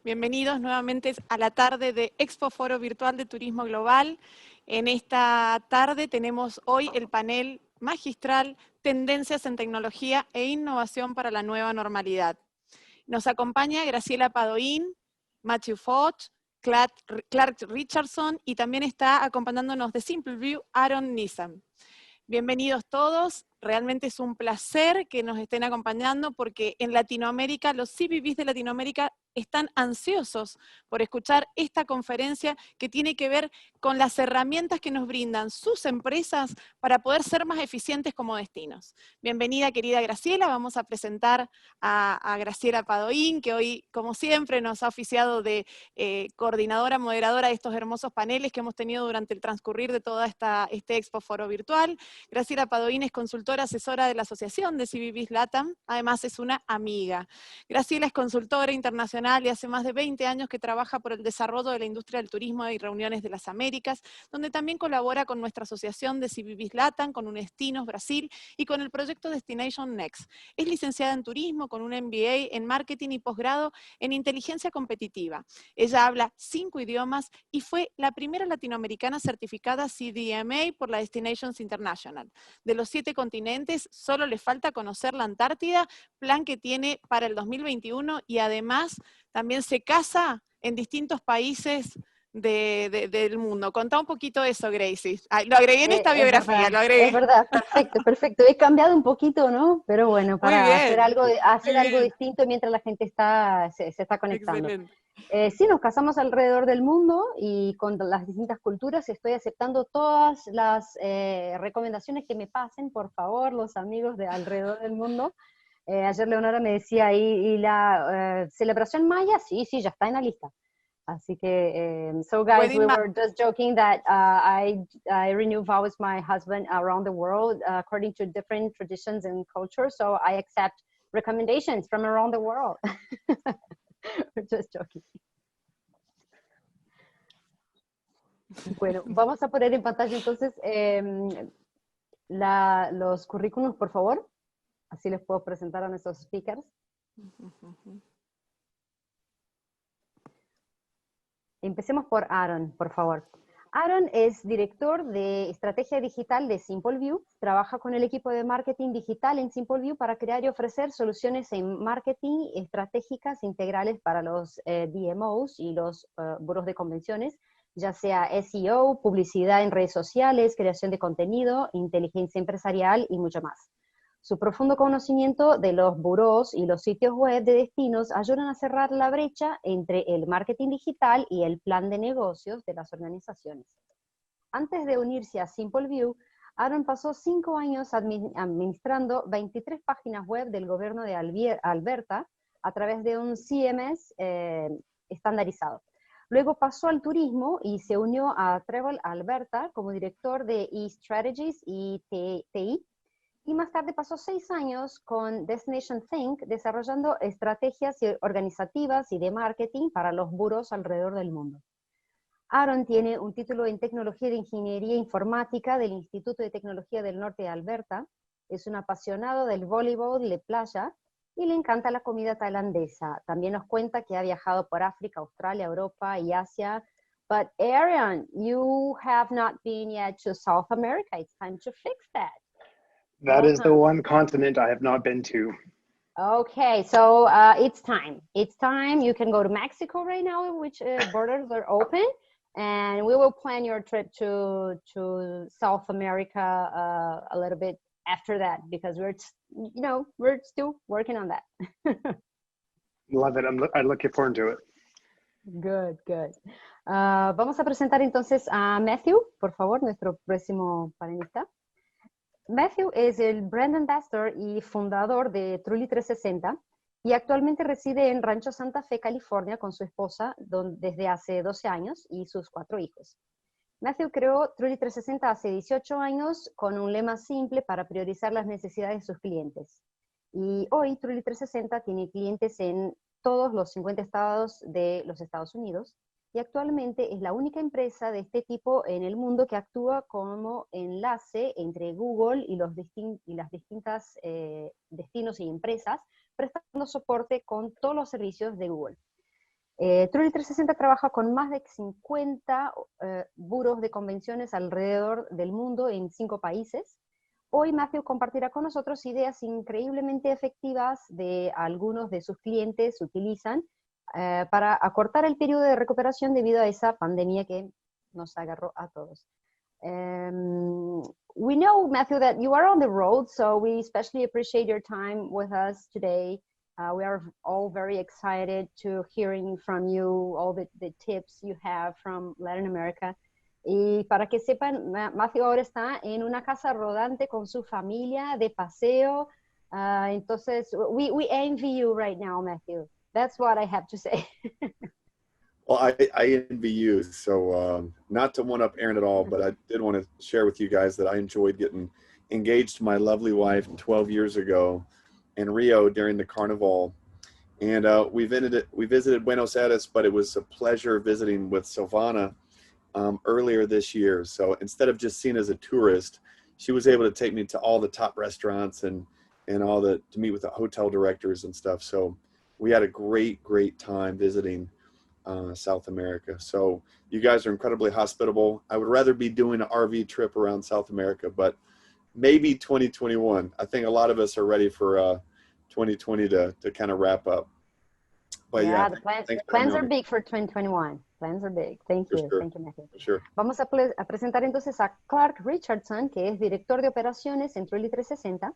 Bienvenidos nuevamente a la tarde de Expo Foro Virtual de Turismo Global. En esta tarde tenemos hoy el panel magistral Tendencias en Tecnología e Innovación para la Nueva Normalidad. Nos acompaña Graciela Padoín, Matthew Foch, Clark Richardson y también está acompañándonos de SimpleView Aaron Nissan. Bienvenidos todos, realmente es un placer que nos estén acompañando porque en Latinoamérica, los CVB'S de Latinoamérica están ansiosos por escuchar esta conferencia que tiene que ver con las herramientas que nos brindan sus empresas para poder ser más eficientes como destinos. Bienvenida querida Graciela, vamos a presentar a Graciela Padoín, que hoy como siempre nos ha oficiado de coordinadora, moderadora de estos hermosos paneles que hemos tenido durante el transcurrir de toda este Expo Foro Virtual. Graciela Padoín es consultora asesora de la Asociación de CVB'S LATAM, además es una amiga. Graciela es consultora internacional y hace más de 20 años que trabaja por el desarrollo de la industria del turismo y reuniones de las Américas, donde también colabora con nuestra asociación de CVB'S LATAM, con Destinos Brasil y con el proyecto Destination Next. Es licenciada en turismo con un MBA en marketing y posgrado en inteligencia competitiva. Ella habla 5 idiomas y fue la primera latinoamericana certificada CDMA por la Destinations International. De los 7 continentes, solo le falta conocer la Antártida, plan que tiene para el 2021 y además también se casa en distintos países del mundo. Contá un poquito eso, Gracie. Lo agregué en esta biografía, lo agregué. Es verdad, perfecto, perfecto. He cambiado un poquito, ¿no? Pero bueno, Muy para hacer bien, algo distinto mientras la gente se está conectando. excelente. Sí, nos casamos alrededor del mundo y con las distintas culturas estoy aceptando todas las recomendaciones que me pasen, por favor, los amigos de alrededor del mundo. Ayer Leonora me decía ahí, ¿y la celebración maya? Sí, sí, ya está en la lista. Así que, so guys, we were just joking that I renew vows with my husband around the world according to different traditions and cultures, so I accept recommendations from around the world. We're just joking. Bueno, vamos a poner en pantalla entonces los currículums, por favor. Así les puedo presentar a nuestros speakers. Empecemos por Aaron, por favor. Aaron es director de estrategia digital de SimpleView, trabaja con el equipo de marketing digital en SimpleView para crear y ofrecer soluciones en marketing estratégicas integrales para los DMOs y los buros de convenciones, ya sea SEO, publicidad en redes sociales, creación de contenido, inteligencia empresarial y mucho más. Su profundo conocimiento de los burós y los sitios web de destinos ayudan a cerrar la brecha entre el marketing digital y el plan de negocios de las organizaciones. Antes de unirse a SimpleView, Aaron pasó 5 años administrando 23 páginas web del gobierno de Alberta a través de un CMS estandarizado. Luego pasó al turismo y se unió a Travel Alberta como director de eStrategies y TI, y más tarde pasó 6 años con Destination Think desarrollando estrategias organizativas y de marketing para los buros alrededor del mundo. Aaron tiene un título en Tecnología de Ingeniería Informática del Instituto de Tecnología del Norte de Alberta, es un apasionado del voleibol de playa y le encanta la comida tailandesa. También nos cuenta que ha viajado por África, Australia, Europa y Asia. But Aaron, you have not been yet to South America. It's time to fix that. That is the one continent I have not been to. Okay, so it's time. It's time. You can go to Mexico right now, which borders are open, and we will plan your trip to South America a little bit after that because we're still working on that. Love it. I'm looking forward to it. Good, good. Vamos a presentar entonces a Matthew, por favor, nuestro próximo panelista. Matthew es el Brand Ambassador y fundador de Truly 360 y actualmente reside en Rancho Santa Fe, California, con su esposa desde hace 12 años y sus 4 hijos. Matthew creó Truly 360 hace 18 años con un lema simple para priorizar las necesidades de sus clientes. Y hoy Truly 360 tiene clientes en todos los 50 estados de los Estados Unidos, y actualmente es la única empresa de este tipo en el mundo que actúa como enlace entre Google y las distintas destinos y empresas, prestando soporte con todos los servicios de Google. Truly 360 trabaja con más de 50 buros de convenciones alrededor del mundo en 5 países. Hoy Matthew compartirá con nosotros ideas increíblemente efectivas de algunos de sus clientes utilizan para acortar el periodo de recuperación debido a esa pandemia que nos agarró a todos. We know, Matthew, that you are on the road, so we especially appreciate your time with us today. We are all very excited to hearing from you, all the tips you have from Latin America. Y para que sepan, Matthew ahora está en una casa rodante con su familia de paseo. Entonces, we envy you right now, Matthew. That's what I have to say. Well, I envy you. So not to one up Aaron at all, but I did want to share with you guys that I enjoyed getting engaged to my lovely wife 12 years ago in Rio during the Carnival. And we visited Buenos Aires, but it was a pleasure visiting with Silvana earlier this year. So instead of just seen as a tourist, she was able to take me to all the top restaurants and to meet with the hotel directors and stuff. So we had a great time visiting South America. So you guys are incredibly hospitable. I would rather be doing an RV trip around South America, but maybe 2021. I think a lot of us are ready for 2020 to kind of wrap up. But yeah, the plans are big for 2021. Plans are big. Thank you. Sure. Thank you, Matthew. Sure. Vamos a presentar entonces a Clark Richardson, que es director de operaciones en Truly 360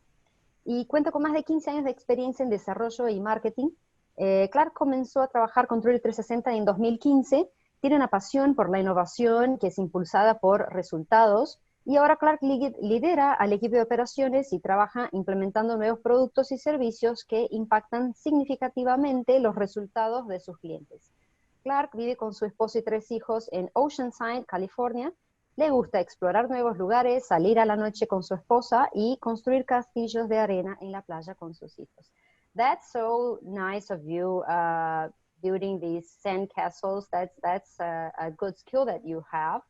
y cuenta con más de 15 años de experiencia en desarrollo y marketing. Clark comenzó a trabajar con Truly 360 en 2015, tiene una pasión por la innovación que es impulsada por resultados, y ahora Clark lidera al equipo de operaciones y trabaja implementando nuevos productos y servicios que impactan significativamente los resultados de sus clientes. Clark vive con su esposo y 3 hijos en Oceanside, California. Le gusta explorar nuevos lugares, salir a la noche con su esposa y construir castillos de arena en la playa con sus hijos. That's so nice of you, building these sand castles. That's a good skill that you have.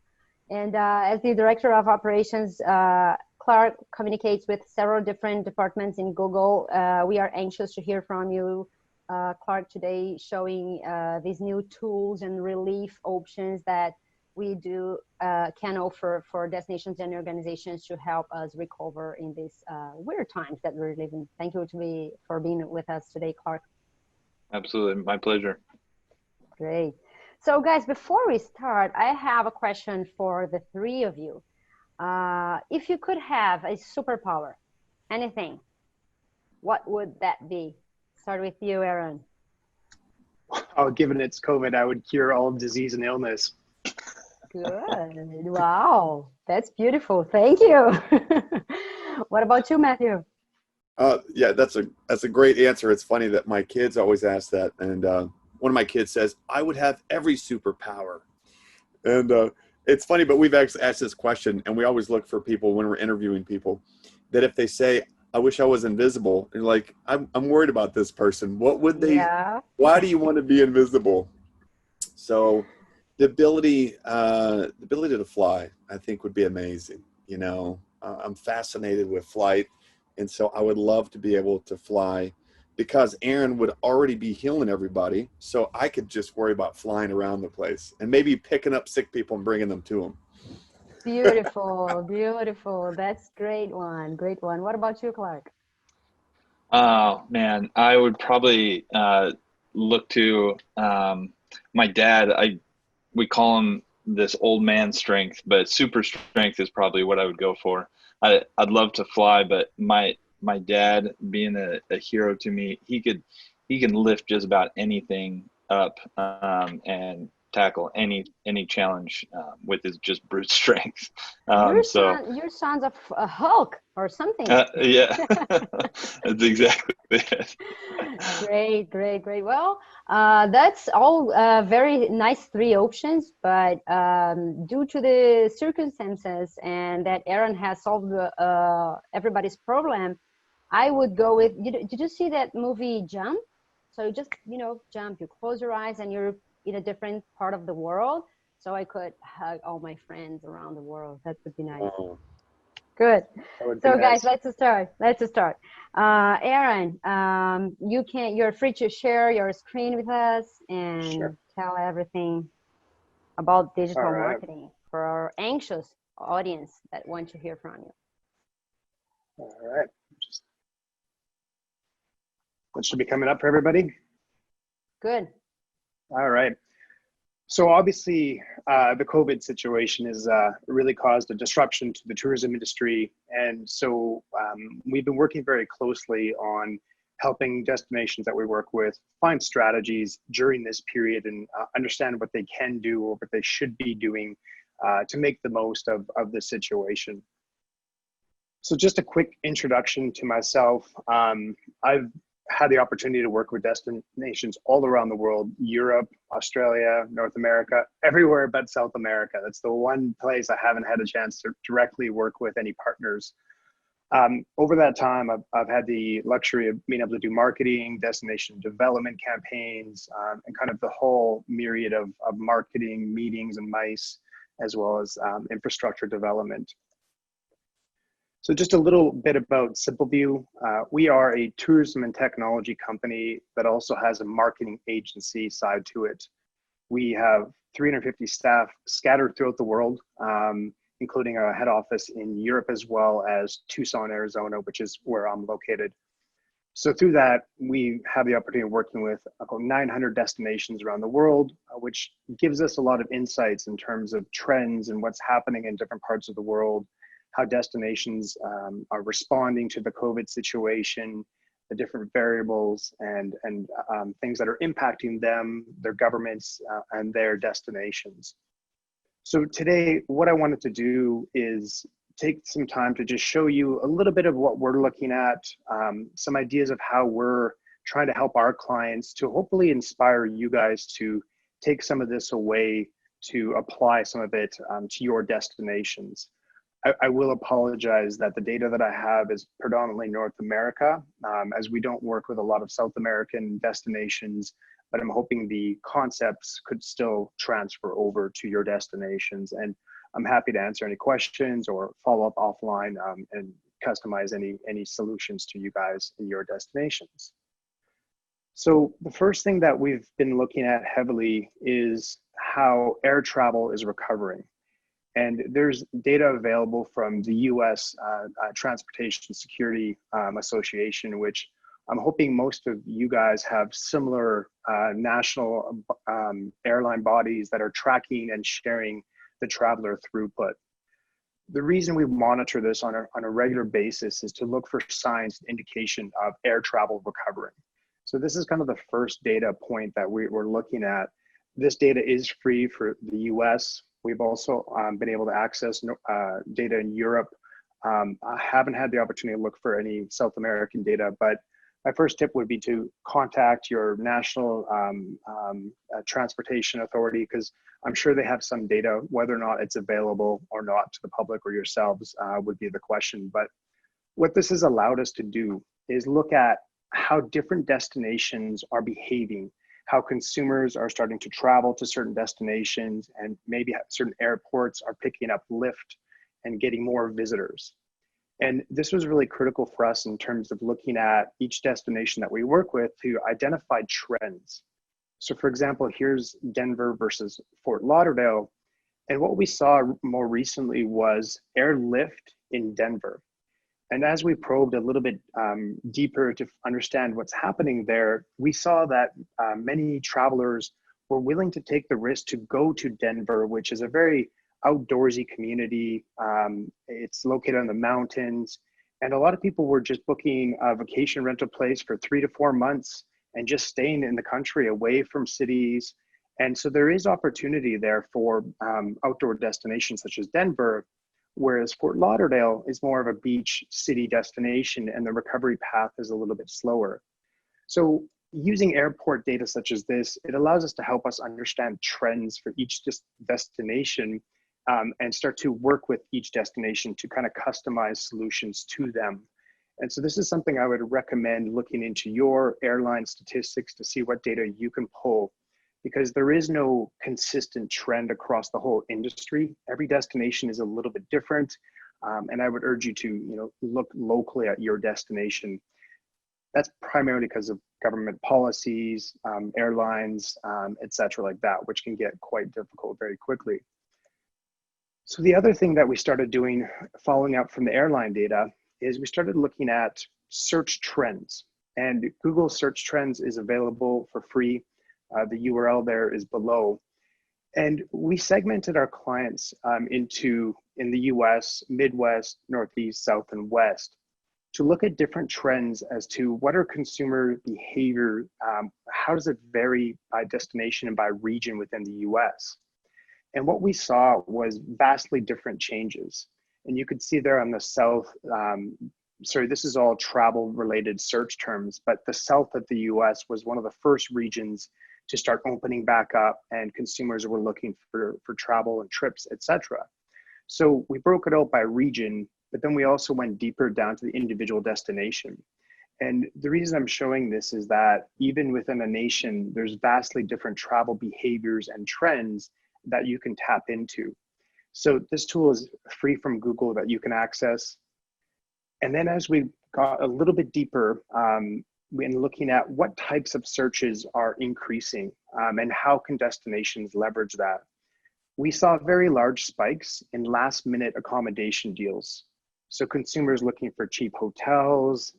And as the director of operations, Clark communicates with several different departments in Google. We are anxious to hear from you, Clark, today, showing these new tools and relief options that we can offer for destinations and organizations to help us recover in these weird times that we're living. Thank you for being with us today, Clark. Absolutely, my pleasure. Great. So guys, before we start, I have a question for the 3 of you. If you could have a superpower, anything, what would that be? Start with you, Aaron. Oh, given it's COVID, I would cure all disease and illness. Good. Wow, that's beautiful. Thank you. What about you, Matthew? Yeah, that's a great answer. It's funny that my kids always ask that, and one of my kids says, I would have every superpower. And it's funny, but we've asked this question, and we always look for people when we're interviewing people, that if they say, I wish I was invisible, and like, I'm worried about this person. What would they, why do you want to be invisible? So the ability to fly, I think would be amazing. You know, I'm fascinated with flight. And so I would love to be able to fly, because Aaron would already be healing everybody. So I could just worry about flying around the place and maybe picking up sick people and bringing them to them. Beautiful, beautiful. That's great one. Great one. What about you, Clark? Oh man, I would probably look to my dad. We call him this old man strength, but super strength is probably what I would go for. I'd love to fly, but my dad being a hero to me, he can lift just about anything up and tackle any challenge with his just brute strength. Your son's a Hulk or something. Yeah, that's exactly it. Great. Well, that's all very nice 3 options, but due to the circumstances and that Aaron has solved everybody's problem, I would go with, did you see that movie Jump? So you just, jump, you close your eyes and you're in a different part of the world. So I could hug all my friends around the world. That would be nice. Oh. Good. So guys, nice. let's start. Aaron, you're free to share your screen with us and tell everything about digital All right. marketing for our anxious audience that want to hear from you. All right. That should be coming up for everybody. Good. All right. So obviously, the COVID situation has really caused a disruption to the tourism industry. And so we've been working very closely on helping destinations that we work with find strategies during this period and understand what they can do or what they should be doing to make the most of this situation. So just a quick introduction to myself. I've had the opportunity to work with destinations all around the world: Europe, Australia, North America, everywhere but South America. That's the one place I haven't had a chance to directly work with any partners. Over that time, I've had the luxury of being able to do marketing, destination development campaigns, and kind of the whole myriad of marketing meetings and mice, as well as infrastructure development. So just a little bit about SimpleView. We are a tourism and technology company that also has a marketing agency side to it. We have 350 staff scattered throughout the world, including a head office in Europe, as well as Tucson, Arizona, which is where I'm located. So through that, we have the opportunity of working with about 900 destinations around the world, which gives us a lot of insights in terms of trends and what's happening in different parts of the world, how destinations are responding to the COVID situation, the different variables and things that are impacting them, their governments, and their destinations. So today, what I wanted to do is take some time to just show you a little bit of what we're looking at, some ideas of how we're trying to help our clients to hopefully inspire you guys to take some of this away, to apply some of it to your destinations. I will apologize that the data that I have is predominantly North America, as we don't work with a lot of South American destinations, but I'm hoping the concepts could still transfer over to your destinations. And I'm happy to answer any questions or follow up offline and customize any solutions to you guys in your destinations. So the first thing that we've been looking at heavily is how air travel is recovering. And there's data available from the US Transportation Security Association, which I'm hoping most of you guys have similar national airline bodies that are tracking and sharing the traveler throughput. The reason we monitor this on a regular basis is to look for signs and indication of air travel recovering. So this is kind of the first data point that we're looking at. This data is free for the US. We've also been able to access data in Europe. I haven't had the opportunity to look for any South American data, but my first tip would be to contact your national transportation authority, because I'm sure they have some data. Whether or not it's available or not to the public or yourselves would be the question. But what this has allowed us to do is look at how different destinations are behaving, how consumers are starting to travel to certain destinations, and maybe certain airports are picking up lift and getting more visitors. And this was really critical for us in terms of looking at each destination that we work with to identify trends. So for example, here's Denver versus Fort Lauderdale. And what we saw more recently was airlift in Denver. And as we probed a little bit deeper to understand what's happening there, we saw that many travelers were willing to take the risk to go to Denver, which is a very outdoorsy community. It's located on the mountains. And a lot of people were just booking a vacation rental place for 3 to 4 months and just staying in the country away from cities. And so there is opportunity there for outdoor destinations such as Denver, whereas Fort Lauderdale is more of a beach city destination and the recovery path is a little bit slower. So using airport data such as this, it allows us to help us understand trends for each destination and start to work with each destination to kind of customize solutions to them. And so this is something I would recommend looking into your airline statistics to see what data you can pull, because there is no consistent trend across the whole industry. Every destination is a little bit different. And I would urge you to look locally at your destination. that's primarily because of government policies, airlines, et cetera, like that, which can get quite difficult very quickly. So the other thing that we started doing, following up from the airline data, is we started looking at search trends. And Google search trends is available for free. The URL there is below. And we segmented our clients into, in the US, Midwest, Northeast, South, and West, to look at different trends as to what are consumer behavior, how does it vary by destination and by region within the US? And what we saw was vastly different changes. And you could see there on the South, sorry, this is all travel related search terms, but the South of the US was one of the first regions to start opening back up, and consumers were looking for travel and trips, et cetera. So we broke it out by region, but then we also went deeper down to the individual destination. And the reason I'm showing this is that even within a nation, there's vastly different travel behaviors and trends that you can tap into. So this tool is free from Google that you can access. And then as we got a little bit deeper, in looking at what types of searches are increasing and how can destinations leverage that, we saw very large spikes in last minute accommodation deals. So consumers looking for cheap hotels,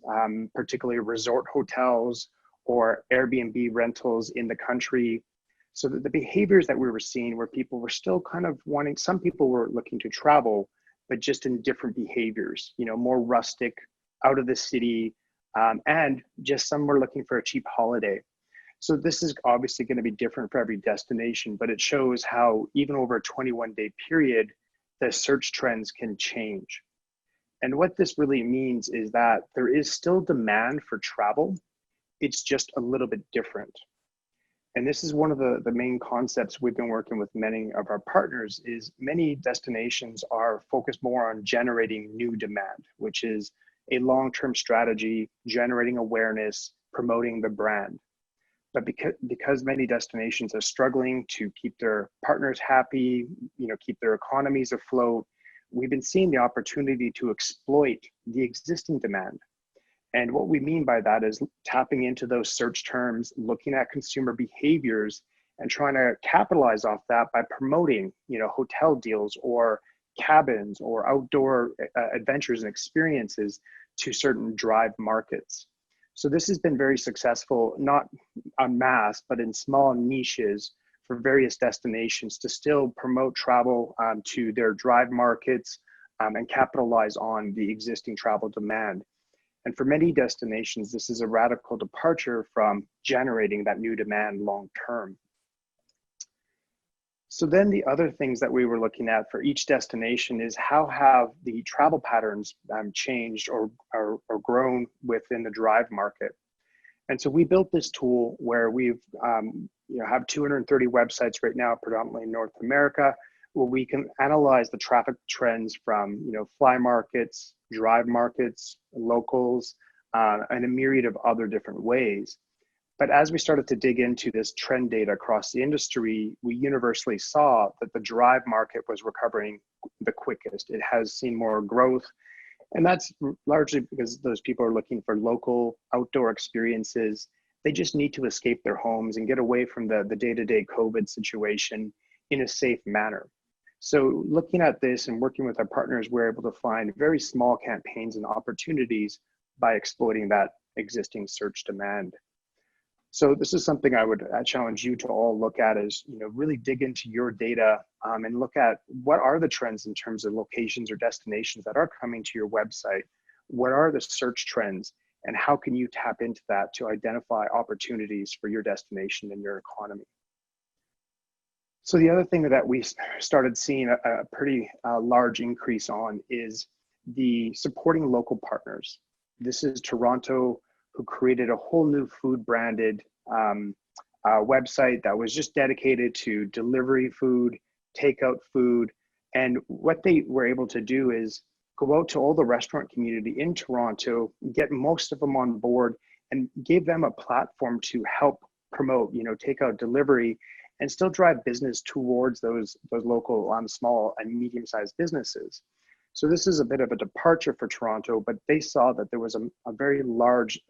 particularly resort hotels or Airbnb rentals in the country. So the behaviors that we were seeing where people were still kind of wanting, some people were looking to travel, but just in different behaviors, you know, more rustic, out of the city, and just some were looking for a cheap holiday. So this is obviously going to be different for every destination, but it shows how even over a 21-day period, the search trends can change. And what this really means is that there is still demand for travel. It's just a little bit different. And this is one of the main concepts we've been working with many of our partners is many destinations are focused more on generating new demand, which is a long-term strategy, generating awareness, promoting the brand. But because many destinations are struggling to keep their partners happy, you know, keep their economies afloat, we've been seeing the opportunity to exploit the existing demand. And what we mean by that is tapping into those search terms, looking at consumer behaviors, and trying to capitalize off that by promoting, you know, hotel deals or cabins or outdoor adventures and experiences to certain drive markets. So this has been very successful, not en masse, but in small niches for various destinations to still promote travel to their drive markets and capitalize on the existing travel demand. And for many destinations, this is a radical departure from generating that new demand long term. So then the other things that we were looking at for each destination is how have the travel patterns changed or grown within the drive market. And so we built this tool where we've have 230 websites right now, predominantly in North America, where we can analyze the traffic trends from fly markets, drive markets, locals, and a myriad of other different ways. But as we started to dig into this trend data across the industry, we universally saw that the drive market was recovering the quickest. It has seen more growth. And that's largely because those people are looking for local outdoor experiences. They just need to escape their homes and get away from the day-to-day COVID situation in a safe manner. So looking at this and working with our partners, we're able to find very small campaigns and opportunities by exploiting that existing search demand. So this is something I would challenge you to all look at is, really dig into your data and look at what are the trends in terms of locations or destinations that are coming to your website. What are the search trends and how can you tap into that to identify opportunities for your destination and your economy? So the other thing that we started seeing a pretty large increase on is the supporting local partners. This is Toronto, who created a whole new food branded website that was just dedicated to delivery food, takeout food. And what they were able to do is go out to all the restaurant community in Toronto, get most of them on board and give them a platform to help promote, takeout delivery and still drive business towards those local small and medium-sized businesses. So this is a bit of a departure for Toronto, but they saw that there was a very large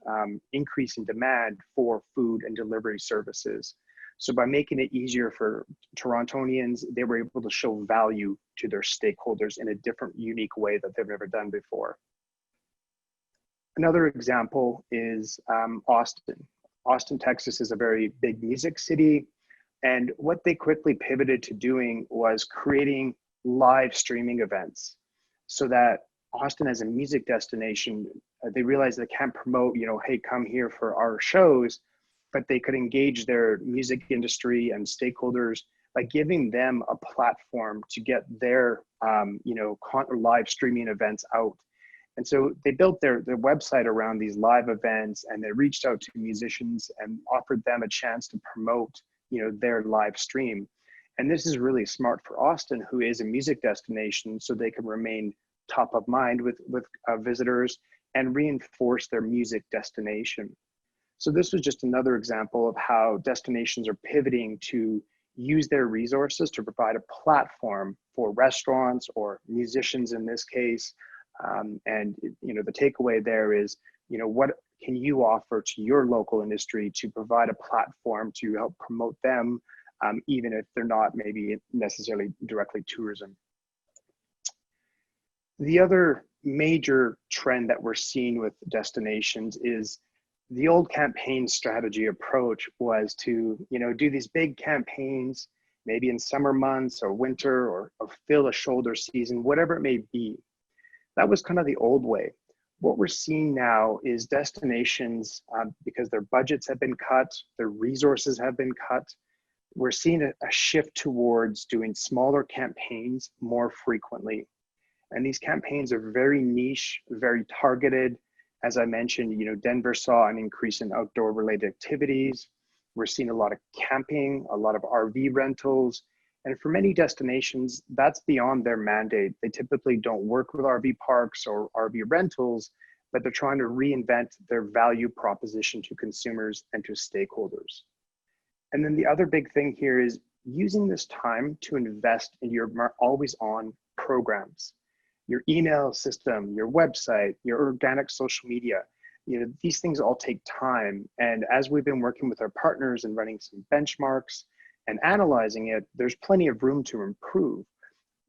increase in demand for food and delivery services. So by making it easier for Torontonians, they were able to show value to their stakeholders in a different, unique way that they've never done before. Another example is Austin. Austin, Texas is a very big music city. And what they quickly pivoted to doing was creating live streaming events so that Austin as a music destination, they realized they can't promote, hey, come here for our shows, but they could engage their music industry and stakeholders by giving them a platform to get their, live streaming events out. And so they built their website around these live events, and they reached out to musicians and offered them a chance to promote, their live stream. And this is really smart for Austin, who is a music destination, so they can remain top of mind with visitors and reinforce their music destination. So this was just another example of how destinations are pivoting to use their resources to provide a platform for restaurants or musicians in this case. And the takeaway there is, what can you offer to your local industry to provide a platform to help promote them, even if they're not maybe necessarily directly tourism. The other major trend that we're seeing with destinations is the old campaign strategy approach was to, do these big campaigns, maybe in summer months or winter or fill a shoulder season, whatever it may be. That was kind of the old way. What we're seeing now is destinations, because their budgets have been cut, their resources have been cut, we're seeing a shift towards doing smaller campaigns more frequently. And these campaigns are very niche, very targeted. As I mentioned, Denver saw an increase in outdoor related activities. We're seeing a lot of camping, a lot of RV rentals. And for many destinations, that's beyond their mandate. They typically don't work with RV parks or RV rentals, but they're trying to reinvent their value proposition to consumers and to stakeholders. And then the other big thing here is using this time to invest in your always on programs, your email system, your website, your organic social media. These things all take time. And as we've been working with our partners and running some benchmarks and analyzing it, there's plenty of room to improve.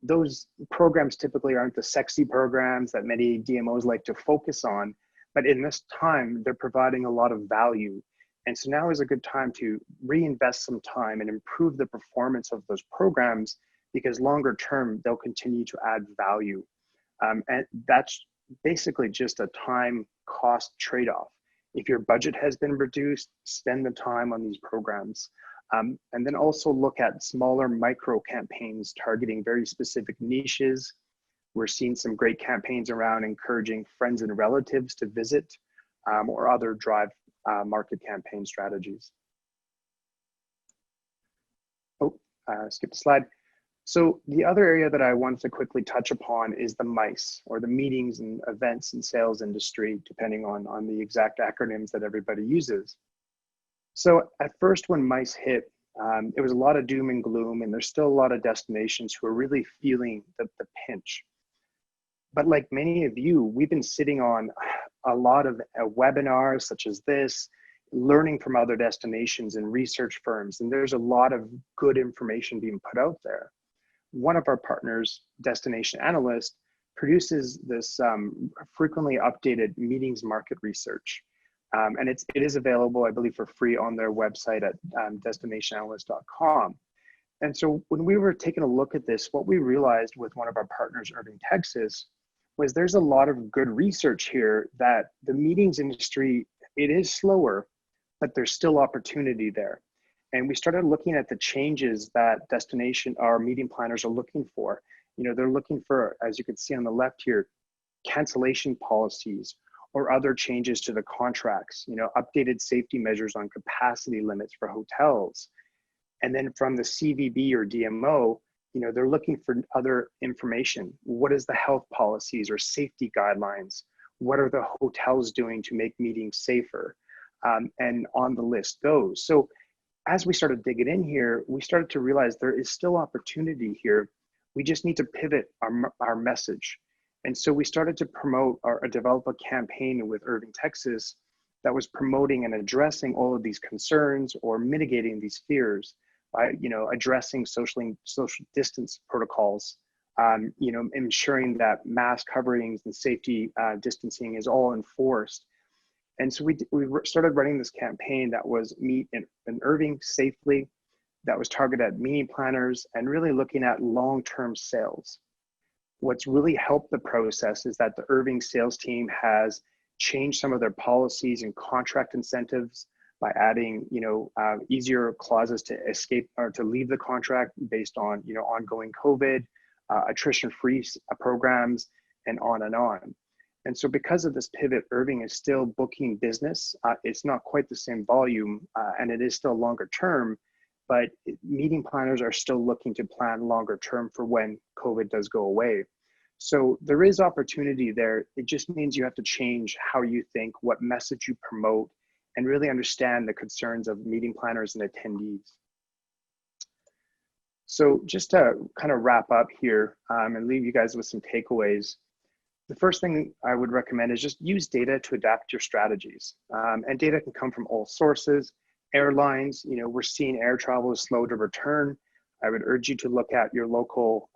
Those programs typically aren't the sexy programs that many DMOs like to focus on, but in this time, they're providing a lot of value. And so now is a good time to reinvest some time and improve the performance of those programs, because longer term, they'll continue to add value. And that's basically just a time cost trade-off. If your budget has been reduced, spend the time on these programs. And then also look at smaller micro campaigns targeting very specific niches. We're seeing some great campaigns around encouraging friends and relatives to visit, or other drive market campaign strategies. Skip the slide. So the other area that I wanted to quickly touch upon is the MICE, or the meetings and events and sales industry, depending on the exact acronyms that everybody uses. So at first when MICE hit, it was a lot of doom and gloom, and there's still a lot of destinations who are really feeling the pinch. But like many of you, we've been sitting on a lot of webinars such as this, learning from other destinations and research firms, and there's a lot of good information being put out there. One of our partners, Destination Analyst, produces this frequently updated meetings market research. And it is available, I believe, for free on their website at destinationanalyst.com. And so when we were taking a look at this, what we realized with one of our partners, Irving, Texas, was there's a lot of good research here that the meetings industry, it is slower, but there's still opportunity there. And we started looking at the changes that our meeting planners are looking for. They're looking for, as you can see on the left here, cancellation policies or other changes to the contracts, updated safety measures on capacity limits for hotels. And then from the CVB or DMO, they're looking for other information. What is the health policies or safety guidelines? What are the hotels doing to make meetings safer? And on the list goes. So as we started digging in here, we started to realize there is still opportunity here. We just need to pivot our message. And so we started to promote or develop a campaign with Irving, Texas, that was promoting and addressing all of these concerns or mitigating these fears by, addressing social distance protocols, ensuring that mask coverings and safety distancing is all enforced. And so we started running this campaign that was Meet in Irving Safely, that was targeted at meeting planners and really looking at long-term sales. What's really helped the process is that the Irving sales team has changed some of their policies and contract incentives by adding, easier clauses to escape or to leave the contract based on, ongoing COVID, attrition-free programs, and on and on. And so because of this pivot, Irving is still booking business. It's not quite the same volume, and it is still longer term, but meeting planners are still looking to plan longer term for when COVID does go away. So there is opportunity there. It just means you have to change how you think, what message you promote, and really understand the concerns of meeting planners and attendees. So just to kind of wrap up here and leave you guys with some takeaways, the first thing I would recommend is just use data to adapt your strategies. And data can come from all sources. Airlines, we're seeing air travel is slow to return. I would urge you to look at your local,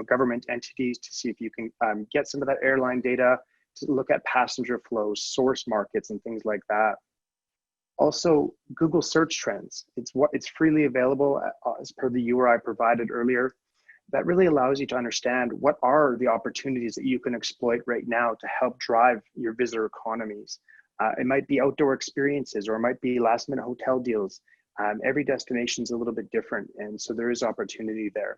government entities to see if you can get some of that airline data, to look at passenger flows, source markets, and things like that. Also, Google search trends. It's freely available as per the URI provided earlier. That really allows you to understand what are the opportunities that you can exploit right now to help drive your visitor economies. It might be outdoor experiences, or it might be last minute hotel deals. Every destination is a little bit different, and so there is opportunity there.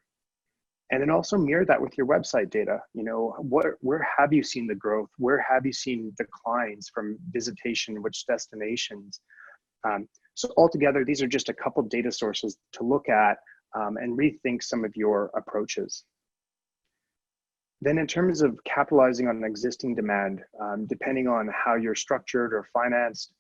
And then also mirror that with your website data. Where have you seen the growth? Where have you seen declines from visitation, which destinations? So altogether, these are just a couple of data sources to look at and rethink some of your approaches. Then in terms of capitalizing on existing demand, depending on how you're structured or financed,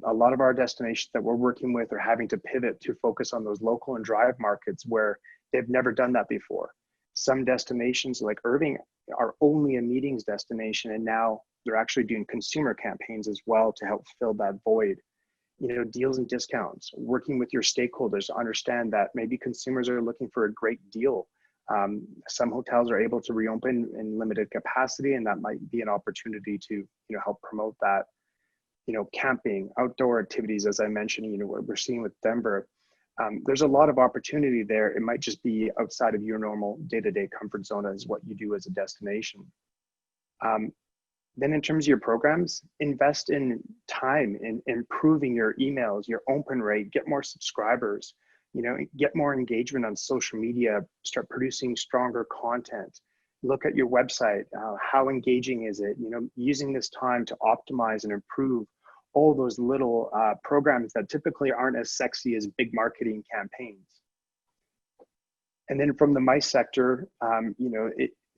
a lot of our destinations that we're working with are having to pivot to focus on those local and drive markets where they've never done that before. Some destinations like Irving are only a meetings destination, and now they're actually doing consumer campaigns as well to help fill that void. Deals and discounts, working with your stakeholders to understand that maybe consumers are looking for a great deal. Some hotels are able to reopen in limited capacity, and that might be an opportunity to help promote that. Camping, outdoor activities, as I mentioned, what we're seeing with Denver, there's a lot of opportunity there. It might just be outside of your normal day-to-day comfort zone as what you do as a destination. Then in terms of your programs, invest in time in improving your emails, your open rate, get more subscribers, get more engagement on social media, start producing stronger content. Look at your website, how engaging is it? Using this time to optimize and improve all those little programs that typically aren't as sexy as big marketing campaigns. And then from the MICE sector,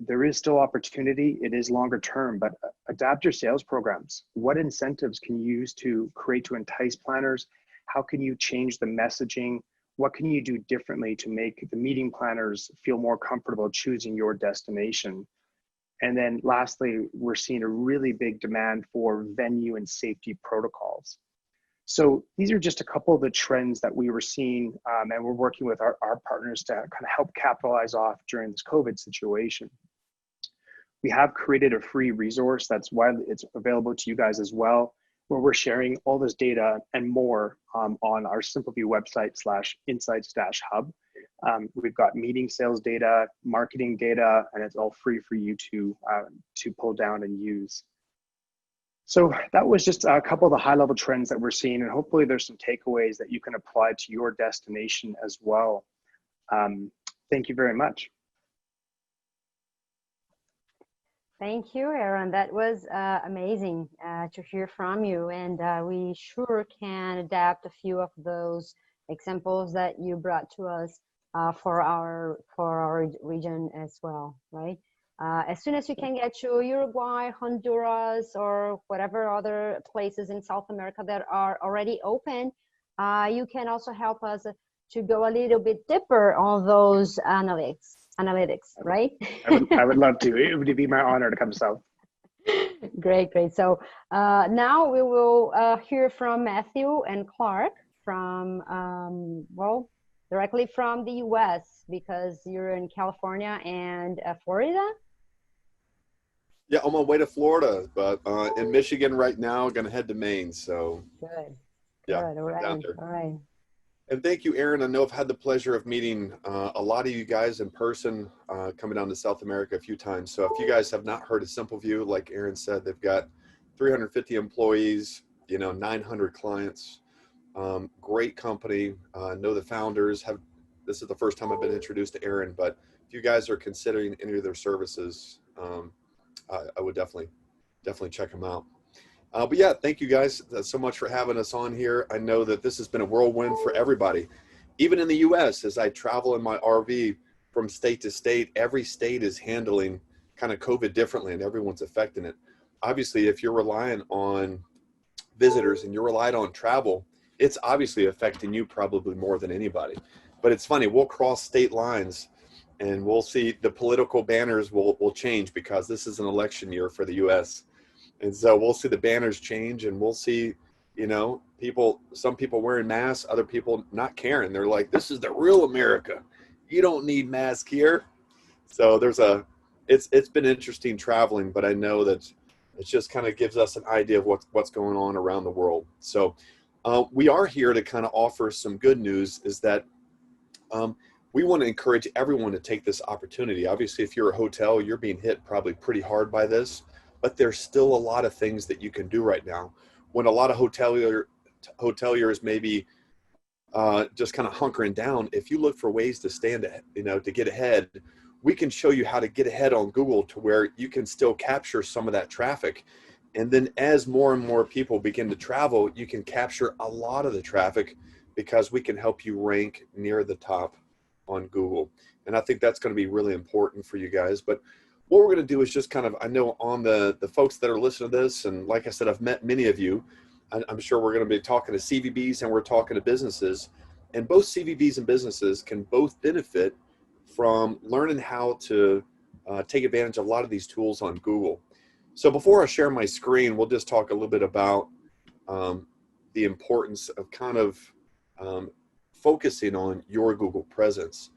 there is still opportunity. It is longer term, but adapt your sales programs. What incentives can you use to entice planners? How can you change the messaging? What can you do differently to make the meeting planners feel more comfortable choosing your destination? And then lastly, we're seeing a really big demand for venue and safety protocols. So these are just a couple of the trends that we were seeing, and we're working with our partners to kind of help capitalize off during this COVID situation. We have created a free resource that's it's available to you guys as well, where we're sharing all this data and more on our SimpleView website /insights-hub. We've got meeting sales data, marketing data, and it's all free for you to pull down and use. So that was just a couple of the high-level trends that we're seeing, and hopefully there's some takeaways that you can apply to your destination as well. Thank you very much. Thank you, Aaron. That was amazing to hear from you, and we sure can adapt a few of those examples that you brought to us for our region as well, right? As soon as you can get to Uruguay, Honduras, or whatever other places in South America that are already open, you can also help us to go a little bit deeper on those analytics analytics, right? I would love to. It would be my honor to come south. Great, great. So now we will hear from Matthew and Clark from, well, directly from the US, because you're in California and Florida. Yeah, on my way to Florida, but in Michigan right now, going to head to Maine. So Good. yeah, Good. All right. down there. All right. And thank you, Aaron. I know I've had the pleasure of meeting a lot of you guys in person, coming down to South America a few times. So if you guys have not heard of Simple View, like Aaron said, they've got 350 employees, 900 clients, great company. Know the founders. This is the first time I've been introduced to Aaron, but if you guys are considering any of their services, I would definitely check them out. But yeah, thank you guys so much for having us on here. I know that this has been a whirlwind for everybody. Even in the US, as I travel in my RV from state to state, every state is handling kind of COVID differently and everyone's affecting it. Obviously, if you're relying on visitors and you're relied on travel, it's obviously affecting you probably more than anybody. But it's funny, we'll cross state lines and we'll see the political banners will change because this is an election year for the US. And so we'll see the banners change and we'll see, some people wearing masks, other people not caring. They're like, this is the real America. You don't need masks here. So it's been interesting traveling, but I know that it just kind of gives us an idea of what's going on around the world. So we are here to kind of offer some good news, is that we want to encourage everyone to take this opportunity. Obviously, if you're a hotel, you're being hit probably pretty hard by this. But there's still a lot of things that you can do right now. When a lot of hoteliers maybe just kind of hunkering down, if you look for ways to to get ahead, we can show you how to get ahead on Google to where you can still capture some of that traffic. And then as more and more people begin to travel, you can capture a lot of the traffic because we can help you rank near the top on Google. And I think that's going to be really important for you guys. But what we're going to do is just kind of, I know on the folks that are listening to this, and like I said, I've met many of you. I'm sure we're going to be talking to CVB'S and we're talking to businesses. And both CVB'S and businesses can both benefit from learning how to take advantage of a lot of these tools on Google. So before I share my screen, we'll just talk a little bit about the importance of kind of focusing on your Google presence.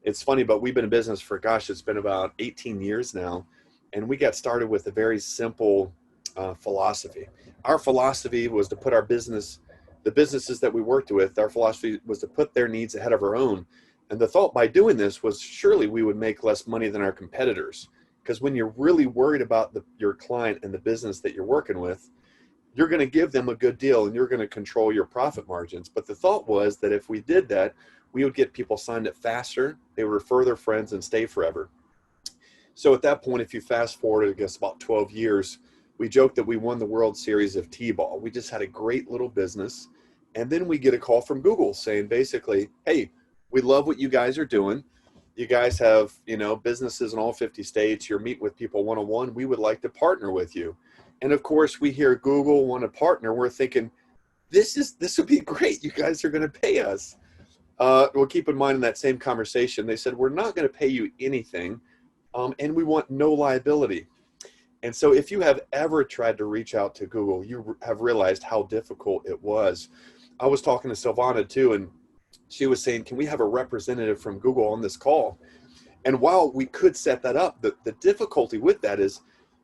It's funny, but we've been in business for, it's been about 18 years now. And we got started with a very simple philosophy. Our philosophy was to put the businesses that we worked with, our philosophy was to put their needs ahead of our own. And the thought by doing this was surely we would make less money than our competitors. Because when you're really worried about your client and the business that you're working with, you're going to give them a good deal and you're going to control your profit margins. But the thought was that if we did that, we would get people signed up faster, they would refer their friends and stay forever. So at that point, if you fast forward, I guess about 12 years, we joked that we won the World Series of T-ball. We just had a great little business. And then we get a call from Google saying basically, hey, we love what you guys are doing. You guys have, businesses in all 50 states. You're meeting with people one-on-one. We would like to partner with you. And of course, we hear Google want to partner. We're thinking, this would be great. You guys are going to pay us. Well, keep in mind in that same conversation, they said, we're not going to pay you anything, and we want no liability. And so if you have ever tried to reach out to Google, you have realized how difficult it was. I was talking to Silvana too, and she was saying, can we have a representative from Google on this call? And while we could set that up, the difficulty with that is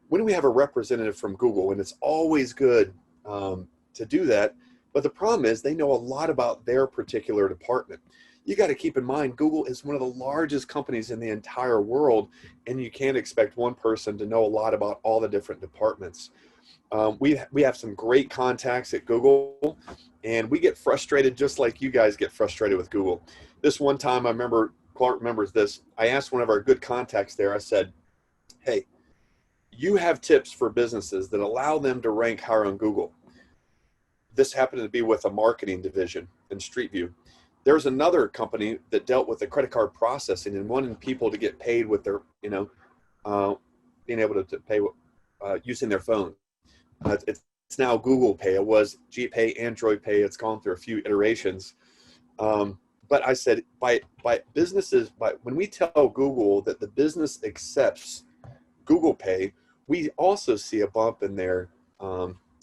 when we have a representative from Google, and it's always good to do that, but the problem is they know a lot about their particular department. You got to keep in mind, Google is one of the largest companies in the entire world, and you can't expect one person to know a lot about all the different departments. We have some great contacts at Google, and we get frustrated just like you guys get frustrated with Google. This one time, I remember, Clark remembers this, I asked one of our good contacts there, I said, hey, you have tips for businesses that allow them to rank higher on Google. This happened to be with a marketing division in Street View. There's another company that dealt with the credit card processing and wanted people to get paid with their, being able to pay using their phone. It's now Google Pay. It was GPay, Android Pay. It's gone through a few iterations. But but I said, by businesses, when we tell Google that the business accepts Google Pay, we also see a bump in their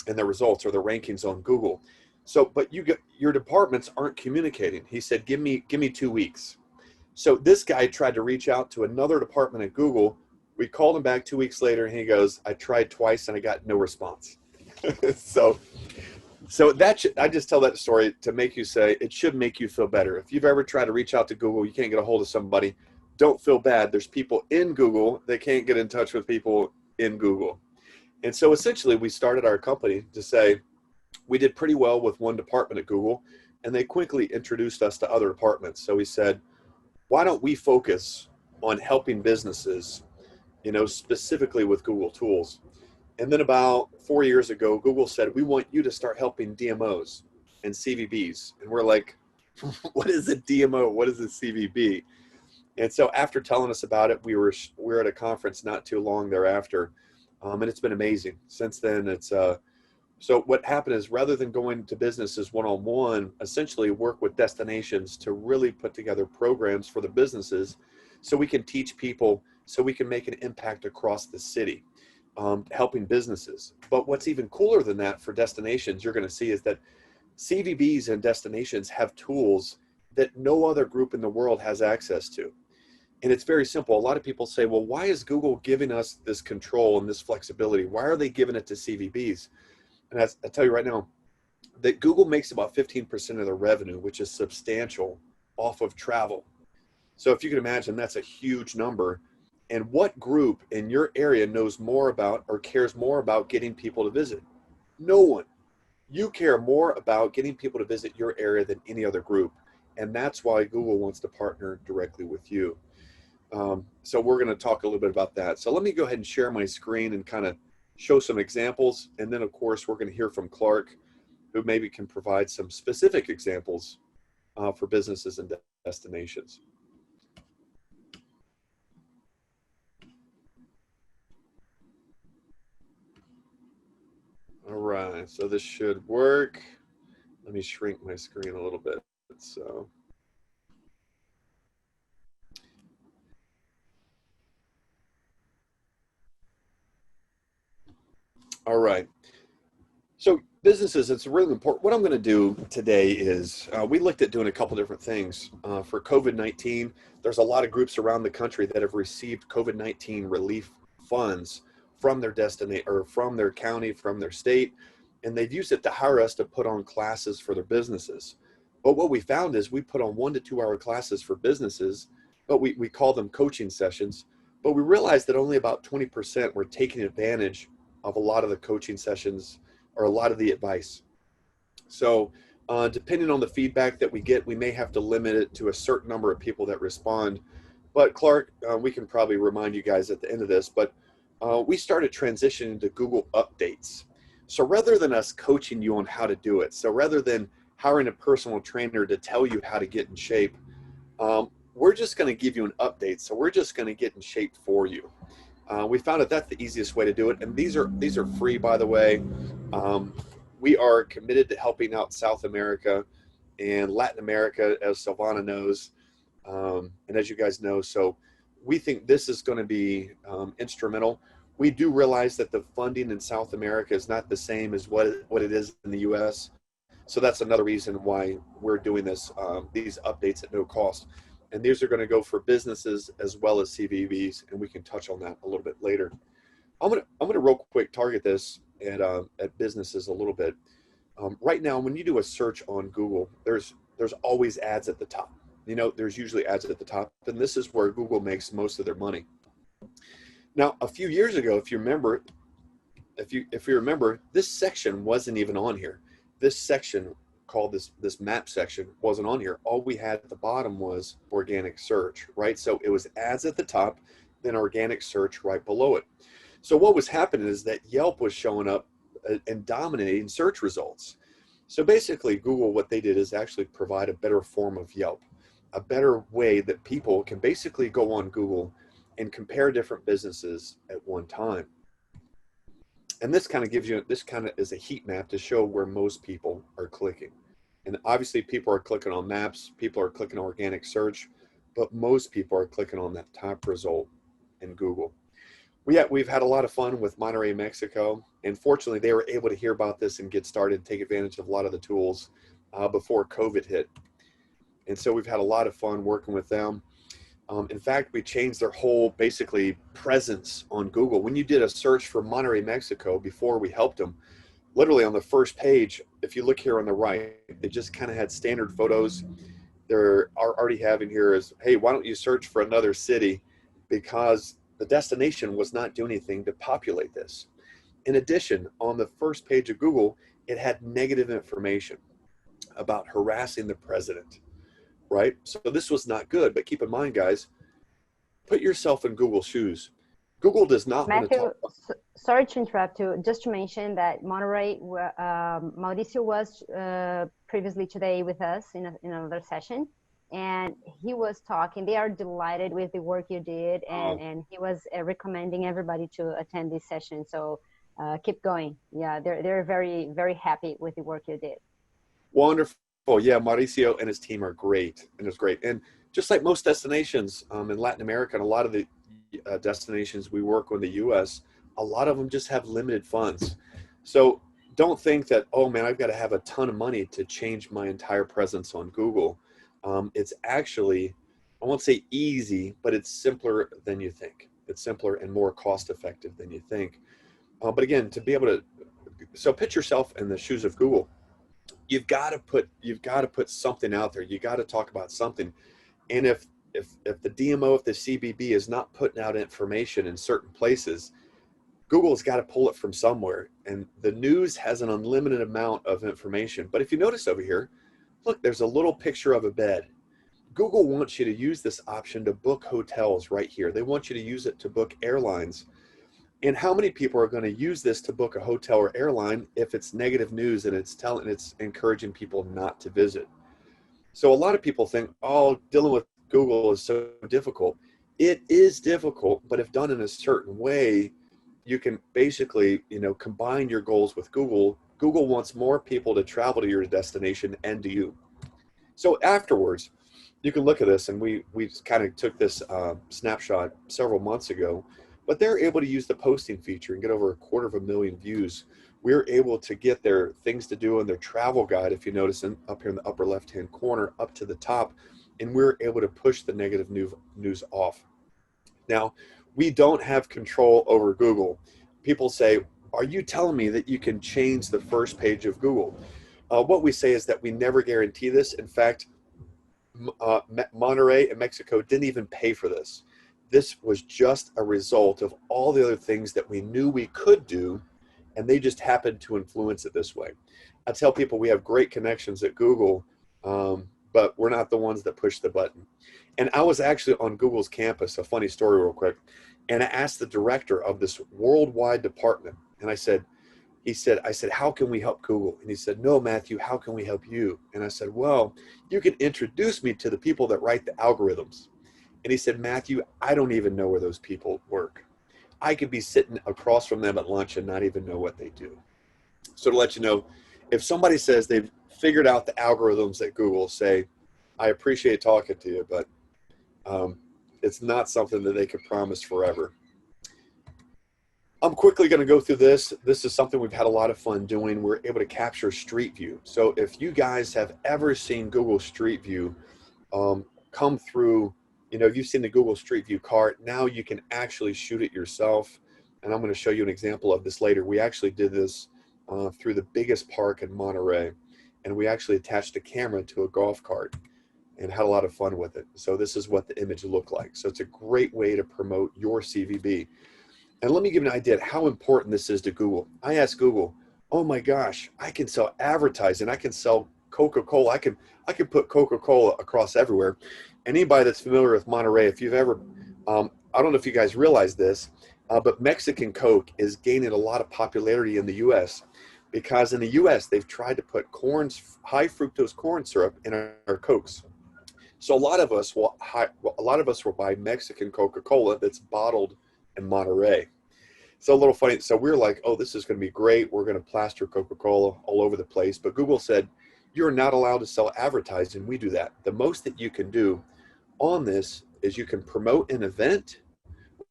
results or the rankings on Google. So, but your departments aren't communicating. He said, give me 2 weeks. So this guy tried to reach out to another department at Google. We called him back 2 weeks later, and he goes, I tried twice and I got no response. So I just tell that story to make you say, it should make you feel better. If you've ever tried to reach out to Google, you can't get a hold of somebody, don't feel bad. There's people in Google that can't get in touch with people in Google. And so essentially we started our company to say, we did pretty well with one department at Google, and they quickly introduced us to other departments. So we said, why don't we focus on helping businesses, specifically with Google tools? And then about 4 years ago, Google said, we want you to start helping DMOs and CVB'S. And we're like, what is a DMO? What is a CVB? And so after telling us about it, we were at a conference not too long thereafter. And it's been amazing. Since then, so what happened is, rather than going to businesses one-on-one, essentially work with destinations to really put together programs for the businesses so we can teach people, so we can make an impact across the city, helping businesses. But what's even cooler than that for destinations, you're going to see, is that CVBs and destinations have tools that no other group in the world has access to. And it's very simple. A lot of people say, well, why is Google giving us this control and this flexibility? Why are they giving it to CVBs? And I tell you right now that Google makes about 15% of their revenue, which is substantial, off of travel. So if you can imagine, that's a huge number. And what group in your area knows more about or cares more about getting people to visit? No one. You care more about getting people to visit your area than any other group. And that's why Google wants to partner directly with you. So we're going to talk a little bit about that. So let me go ahead and share my screen and kind of show some examples. And then, of course, we're going to hear from Clark, who maybe can provide some specific examples for businesses and destinations. All right, so this should work. Let me shrink my screen a little bit. So. All right. So businesses, it's really important. What I'm going to do today is we looked at doing a couple different things. For COVID-19, there's a lot of groups around the country that have received COVID-19 relief funds from their destination or from their county, from their state, and they've used it to hire us to put on classes for their businesses. But what we found is we put on 1 to 2 hour classes for businesses, but we call them coaching sessions. But we realized that only about 20% were taking advantage of a lot of the coaching sessions or a lot of the advice. So depending on the feedback that we get, we may have to limit it to a certain number of people that respond. But Clark, we can probably remind you guys at the end of this, but we started transitioning to Google Updates. So rather than us coaching you on how to do it, so rather than hiring a personal trainer to tell you how to get in shape, we're just going to give you an update. So we're just going to get in shape for you. We found that that's the easiest way to do it. And these are free, by the way. We are committed to helping out South America and Latin America, as Silvana knows, and as you guys know. So we think this is going to be instrumental. We do realize that the funding in South America is not the same as what it is in the U.S. So that's another reason why we're doing this, these updates at no cost. And these are going to go for businesses as well as CVBs, and we can touch on that a little bit later. I'm gonna real quick target this at businesses a little bit. Right now, when you do a search on Google, there's always ads at the top. There's usually ads at the top, and this is where Google makes most of their money. Now, a few years ago, if you remember, this section wasn't even on here. This section called this map section wasn't on here. All we had at the bottom was organic search, right? So it was ads at the top, then organic search right below it. So what was happening is that Yelp was showing up and dominating search results. So basically Google, what they did is actually provide a better form of Yelp, a better way that people can basically go on Google and compare different businesses at one time. And this kind of is a heat map to show where most people are clicking. And obviously people are clicking on maps, people are clicking on organic search, but most people are clicking on that top result in Google. We've had a lot of fun with Monterrey, Mexico, and fortunately they were able to hear about this and get started and take advantage of a lot of the tools before COVID hit. And so we've had a lot of fun working with them. In fact, we changed their whole basically presence on Google. When you did a search for Monterrey, Mexico, before we helped them, literally on the first page, if you look here on the right, they just kind of had standard photos. They're already having here is, hey, why don't you search for another city? Because the destination was not doing anything to populate this. In addition, on the first page of Google, it had negative information about harassing the president, right? So this was not good, but keep in mind, guys, put yourself in Google's shoes. Google does not want to Matthew, talk. sorry to interrupt you. Just to mention that Monterrey, Mauricio was previously today with us in another session, and he was talking. They are delighted with the work you did, and he was recommending everybody to attend this session. So keep going. Yeah, they're very, very happy with the work you did. Wonderful. Yeah, Mauricio and his team are great, and it's great. And just like most destinations in Latin America and a lot of the destinations we work with in the U.S., a lot of them just have limited funds. So don't think that, oh man, I've got to have a ton of money to change my entire presence on Google. It's actually, I won't say easy, but it's simpler than you think. It's simpler and more cost effective than you think. But again, to be able to, so put yourself in the shoes of Google. You've got to put something out there. You got to talk about something. And if the DMO, if the CVB is not putting out information in certain places, Google's got to pull it from somewhere. And the news has an unlimited amount of information. But if you notice over here, look, there's a little picture of a bed. Google wants you to use this option to book hotels right here. They want you to use it to book airlines. And how many people are going to use this to book a hotel or airline if it's negative news and it's encouraging people not to visit? So a lot of people think, oh, dealing with Google is so difficult. It is difficult, but if done in a certain way, you can basically, combine your goals with Google. Google wants more people to travel to your destination and to you. So afterwards, you can look at this, and we kind of took this snapshot several months ago, but they're able to use the posting feature and get over 250,000 views. We're able to get their things to do in their travel guide, if you notice up here in the upper left-hand corner, up to the top, and we're able to push the negative news off. Now, we don't have control over Google. People say, are you telling me that you can change the first page of Google? What we say is that we never guarantee this. In fact, Monterrey and Mexico didn't even pay for this. This was just a result of all the other things that we knew we could do, and they just happened to influence it this way. I tell people we have great connections at Google, but we're not the ones that push the button. And I was actually on Google's campus, a funny story real quick, and I asked the director of this worldwide department, and I said, how can we help Google? And he said, no, Matthew, how can we help you? And I said, well, you can introduce me to the people that write the algorithms. And he said, Matthew, I don't even know where those people work. I could be sitting across from them at lunch and not even know what they do. So to let you know, if somebody says they've figured out the algorithms at Google, say, I appreciate talking to you, but it's not something that they could promise forever. I'm quickly going to go through this. This is something we've had a lot of fun doing. We're able to capture Street View. So if you guys have ever seen Google Street View come through, if you've seen the Google Street View cart, now you can actually shoot it yourself. And I'm going to show you an example of this later. We actually did this through the biggest park in Monterey, and we actually attached a camera to a golf cart and had a lot of fun with it. So this is what the image looked like. So it's a great way to promote your CVB. And let me give you an idea of how important this is to Google. I asked Google, oh my gosh, I can sell advertising. I can sell Coca-Cola. I can put Coca-Cola across everywhere. Anybody that's familiar with Monterey, if you've ever, I don't know if you guys realize this, but Mexican Coke is gaining a lot of popularity in the U.S. because in the U.S. they've tried to put high fructose corn syrup in our Cokes. So a lot of us will buy Mexican Coca-Cola that's bottled in Monterey. So a little funny. So we're like, oh, this is going to be great. We're going to plaster Coca-Cola all over the place. But Google said, You're not allowed to sell advertising. We do that. The most that you can do on this is you can promote an event,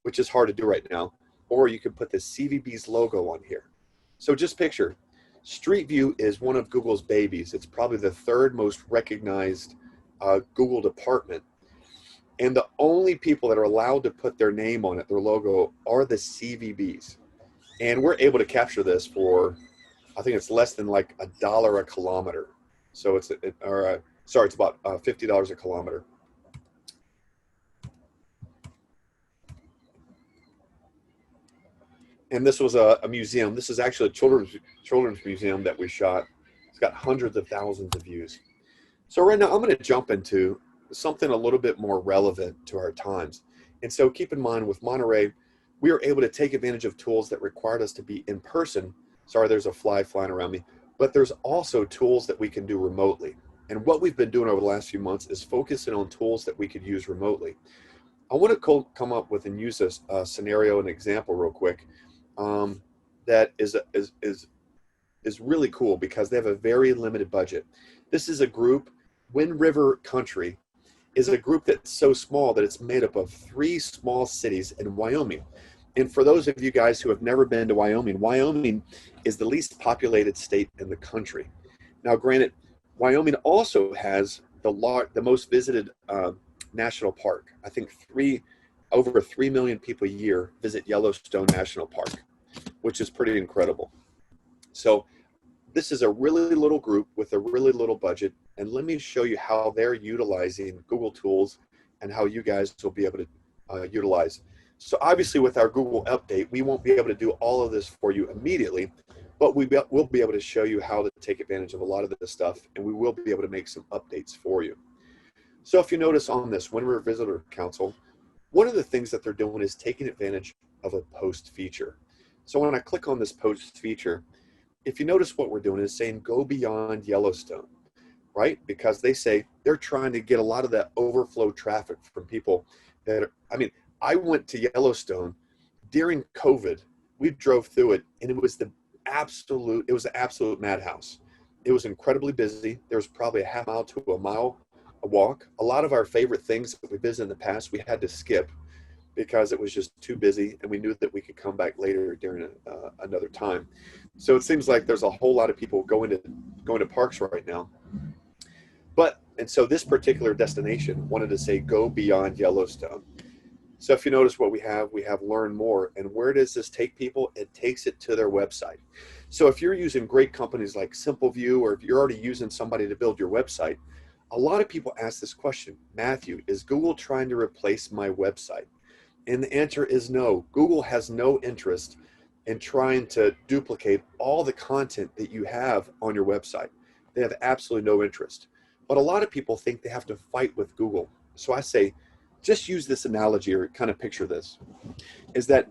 which is hard to do right now, or you can put the CVB's logo on here. So just picture, Street View is one of Google's babies. It's probably the third most recognized Google department. And the only people that are allowed to put their name on it, their logo, are the CVBs. And we're able to capture this for, I think it's less than like $1 a kilometer. So it's, it's about $50 a kilometer. And this was a museum. This is actually a children's museum that we shot. It's got hundreds of thousands of views. So right now I'm going to jump into something a little bit more relevant to our times. And so keep in mind with Monterey, we were able to take advantage of tools that required us to be in person. Sorry, there's a fly flying around me. But there's also tools that we can do remotely. And what we've been doing over the last few months is focusing on tools that we could use remotely. I want to come up with and use a scenario, an example real quick. That is really cool because they have a very limited budget. This is a group, Wind River Country is a group that's so small that it's made up of 3 small cities in Wyoming. And for those of you guys who have never been to Wyoming, Wyoming is the least populated state in the country. Now, granted, Wyoming also has the most visited national park. I think over 3 million people a year visit Yellowstone National Park, which is pretty incredible. So this is a really little group with a really little budget. And let me show you how they're utilizing Google tools and how you guys will be able to utilize. So obviously with our Google update, we won't be able to do all of this for you immediately, but we'll be able to show you how to take advantage of a lot of this stuff, and we will be able to make some updates for you. So if you notice on this Wind River Visitor Council, one of the things that they're doing is taking advantage of a post feature. So when I click on this post feature, if you notice what we're doing is saying go beyond Yellowstone, right? Because they say they're trying to get a lot of that overflow traffic from people that are, I mean, I went to Yellowstone during COVID. We drove through it and it was an absolute madhouse. It was incredibly busy. There was probably a half mile to a mile a walk. A lot of our favorite things that we visited in the past, we had to skip because it was just too busy, and we knew that we could come back later during another time. So it seems like there's a whole lot of people going to parks right now. And so this particular destination wanted to say go beyond Yellowstone. So if you notice what we have learn more. And where does this take people? It takes it to their website. So if you're using great companies like SimpleView, or if you're already using somebody to build your website, a lot of people ask this question, Matthew, is Google trying to replace my website? And the answer is no. Google has no interest in trying to duplicate all the content that you have on your website. They have absolutely no interest. But a lot of people think they have to fight with Google. So I say, just use this analogy or kind of picture this, is that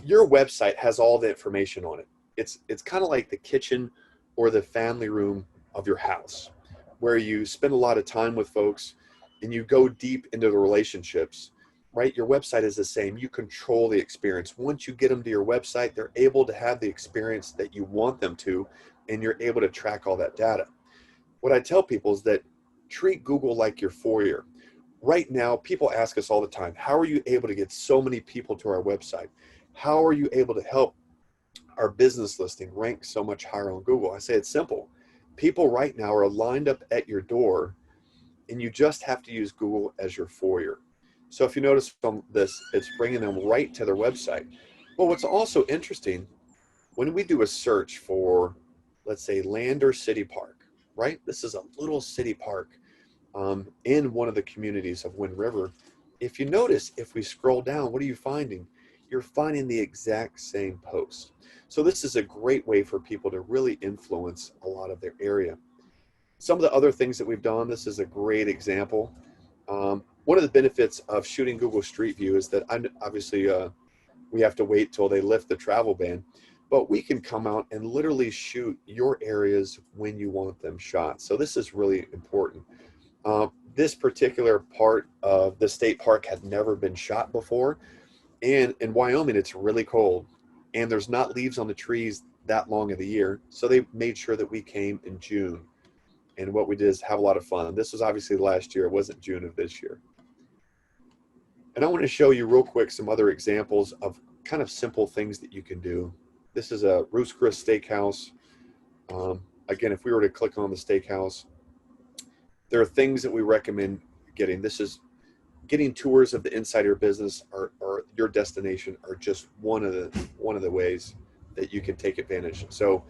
your website has all the information on it. It's kind of like the kitchen or the family room of your house, where you spend a lot of time with folks and you go deep into the relationships, right? Your website is the same. You control the experience. Once you get them to your website, they're able to have the experience that you want them to, and you're able to track all that data. What I tell people is that treat Google like your foyer. Right now, people ask us all the time, how are you able to get so many people to our website? How are you able to help our business listing rank so much higher on Google? I say it's simple. People right now are lined up at your door, and you just have to use Google as your foyer. So if you notice from this, it's bringing them right to their website. Well, what's also interesting, when we do a search for, let's say, Lander City Park, right? This is a little city park in one of the communities of Wind River. If you notice, if we scroll down, what are you finding? You're finding the exact same post. So this is a great way for people to really influence a lot of their area. Some of the other things that we've done, this is a great example. One of the benefits of shooting Google Street View is that obviously we have to wait till they lift the travel ban, but we can come out and literally shoot your areas when you want them shot. So this is really important. This particular part of the state park had never been shot before. And in Wyoming, it's really cold and there's not leaves on the trees that long of the year. So they made sure that we came in June. And what we did is have a lot of fun. This was obviously last year. It wasn't June of this year. And I want to show you real quick some other examples of kind of simple things that you can do. This is a Ruth's Chris Steakhouse. Again, if we were to click on the steakhouse, there are things that we recommend getting. This is getting tours of the inside of your business or your destination are just one of the ways that you can take advantage. So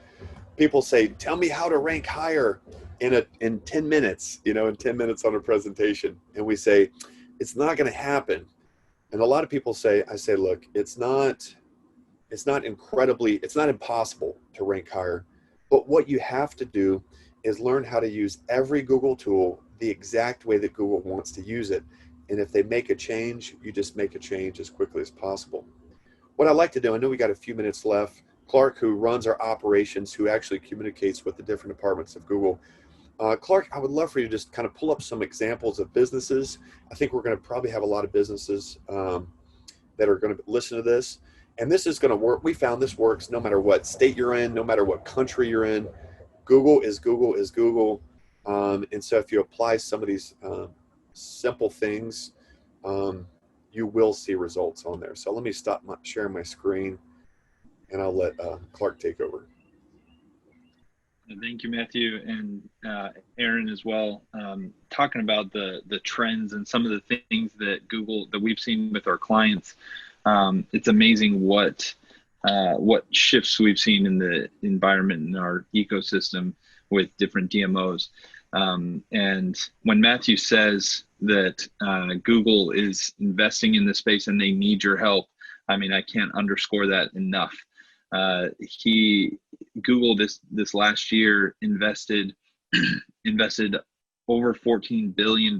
people say, tell me how to rank higher in 10 minutes, in 10 minutes on a presentation. And we say, it's not going to happen. And a lot of people say, look, it's not impossible to rank higher. But what you have to do is learn how to use every Google tool the exact way that Google wants to use it. And if they make a change, you just make a change as quickly as possible. What I like to do, I know we got a few minutes left. Clark, who runs our operations, who actually communicates with the different departments of Google. Clark, I would love for you to just kind of pull up some examples of businesses. I think we're going to probably have a lot of businesses that are going to listen to this. And this is going to work. We found this works no matter what state you're in, no matter what country you're in. Google is Google is Google. And so if you apply some of these simple things, you will see results on there. So let me stop sharing my screen and I'll let Clark take over. Thank you, Matthew, and Aaron as well. Talking about the trends and some of the things that we've seen with our clients. It's amazing what shifts we've seen in the environment in our ecosystem with different DMOs. And when Matthew says that Google is investing in this space and they need your help, I mean, I can't underscore that enough. Google this last year invested over $14 billion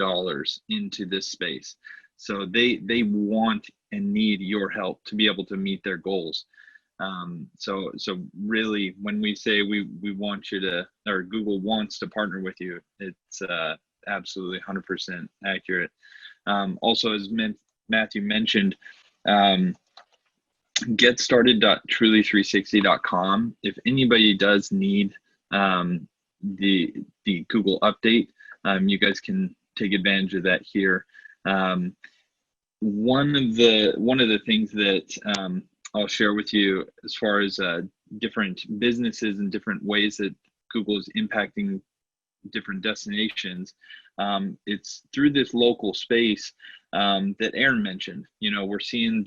into this space. So they want and need your help to be able to meet their goals. So really, when we say we want you to, or Google wants to partner with you, it's absolutely 100% accurate. Also, as Matthew mentioned, getstarted.truly360.com. If anybody does need the Google update, you guys can take advantage of that here. One of the things that I'll share with you as far as different businesses and different ways that Google is impacting different destinations. It's through this local space that Aaron mentioned. We're seeing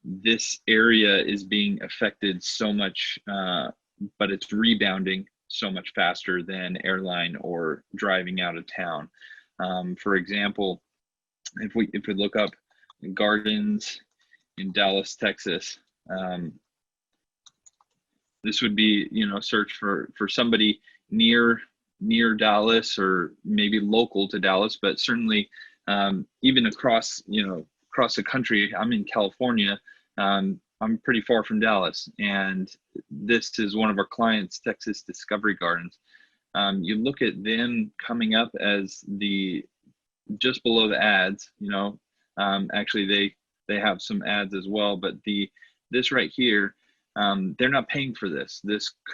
this area is being affected so much, but it's rebounding so much faster than airline or driving out of town. For example, if we look up gardens in Dallas, Texas, this would be search for somebody near Dallas or maybe local to Dallas, but certainly even across the country. I'm in California. I'm pretty far from Dallas, and this is one of our clients, Texas Discovery Gardens. You look at them coming up as just below the ads. Actually they have some ads as well, but this right here, they're not paying for this.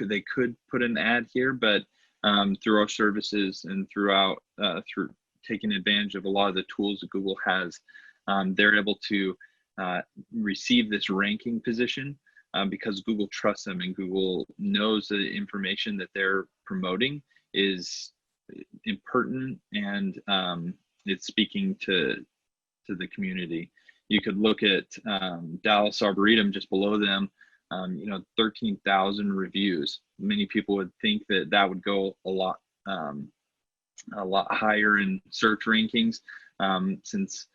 They could put an ad here, but through our services and through taking advantage of a lot of the tools that Google has, they're able to receive this ranking position because Google trusts them and Google knows the information that they're promoting is important and it's speaking to the community. You could look at Dallas Arboretum just below them, 13,000 reviews. Many people would think that would go a lot higher in search rankings since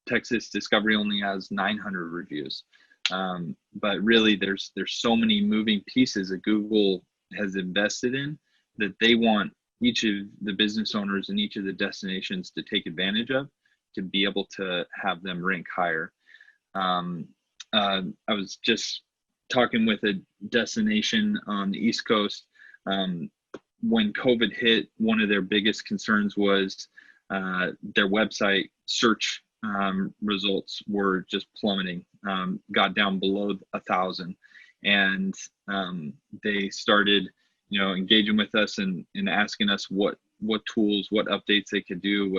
Texas Discovery only has 900 reviews. But really, there's so many moving pieces that Google has invested in that they want each of the business owners and each of the destinations to take advantage of to be able to have them rank higher. I was just talking with a destination on the East Coast. When COVID hit, one of their biggest concerns was their website search results were just plummeting, got down below 1,000. And they started engaging with us and asking us what tools, what updates they could do,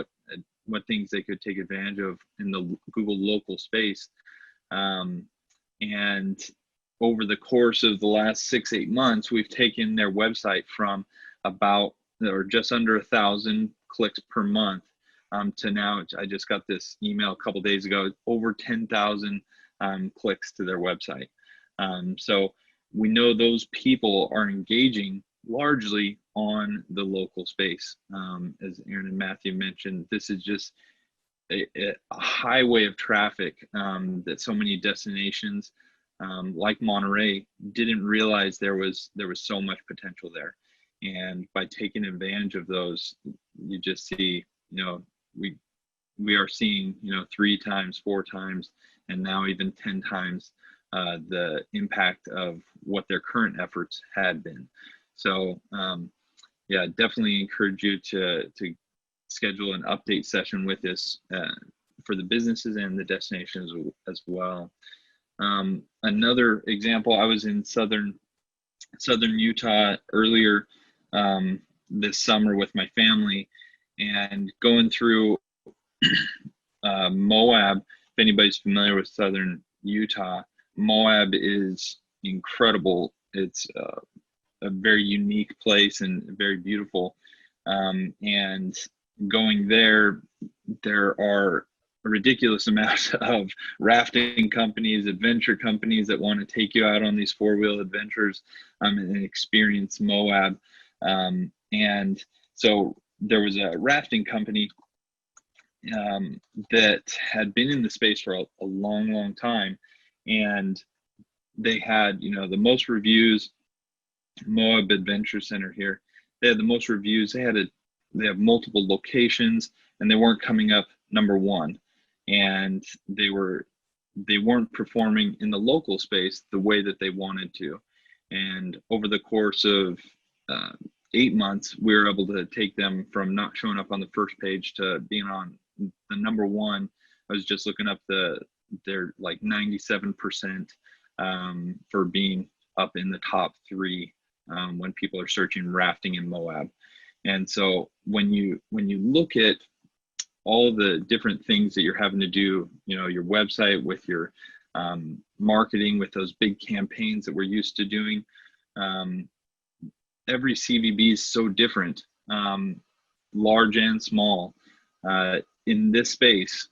what things they could take advantage of in the Google local space. And over the course of the last 6-8 months, we've taken their website from about or just under 1,000 clicks per month to now, I just got this email a couple days ago, over 10,000 clicks to their website. So we know those people are engaging largely on the local space. As Aaron and Matthew mentioned, this is just a highway of traffic that so many destinations like Monterey didn't realize there was so much potential there. And by taking advantage of those, you just see, we are seeing, 3 times, 4 times, and now even 10 times the impact of what their current efforts had been. So yeah, definitely encourage you to schedule an update session with us for the businesses and the destinations as well. Another example, I was in southern Utah earlier this summer with my family, and going through Moab. If anybody's familiar with southern Utah, Moab is incredible. It's a very unique place and very beautiful. And going there are a ridiculous amount of rafting companies, adventure companies that want to take you out on these 4-wheel adventures and experience Moab. And so there was a rafting company that had been in the space for a long time, and they had, the most reviews. Moab Adventure Center here, they had the most reviews. They have multiple locations, and they weren't coming up number 1, and they weren't performing in the local space the way that they wanted to. And over the course of 8 months, we were able to take them from not showing up on the first page to being on the number 1. I was just looking up they're like 97% for being up in the top 3 when people are searching rafting in Moab. And so when you look at all the different things that you're having to do, your website with your marketing, with those big campaigns that we're used to doing, every CVB is so different, large and small. In this space,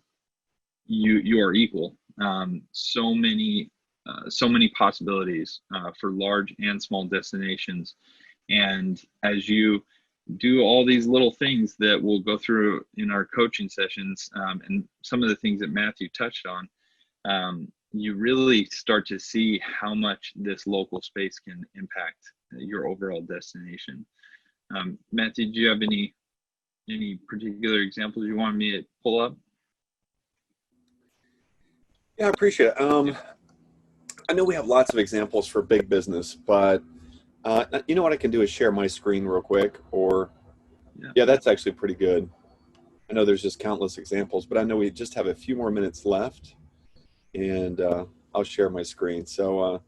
you are equal. So many possibilities for large and small destinations. And as you do all these little things that we'll go through in our coaching sessions, and some of the things that Matthew touched on, you really start to see how much this local space can impact your overall destination. Matthew, do you have any particular examples you want me to pull up? Yeah, I appreciate it. I know we have lots of examples for big business, but you know what I can do is share my screen real quick, or yeah, that's actually pretty good. I know there's just countless examples, but I know we just have a few more minutes left, and I'll share my screen. So let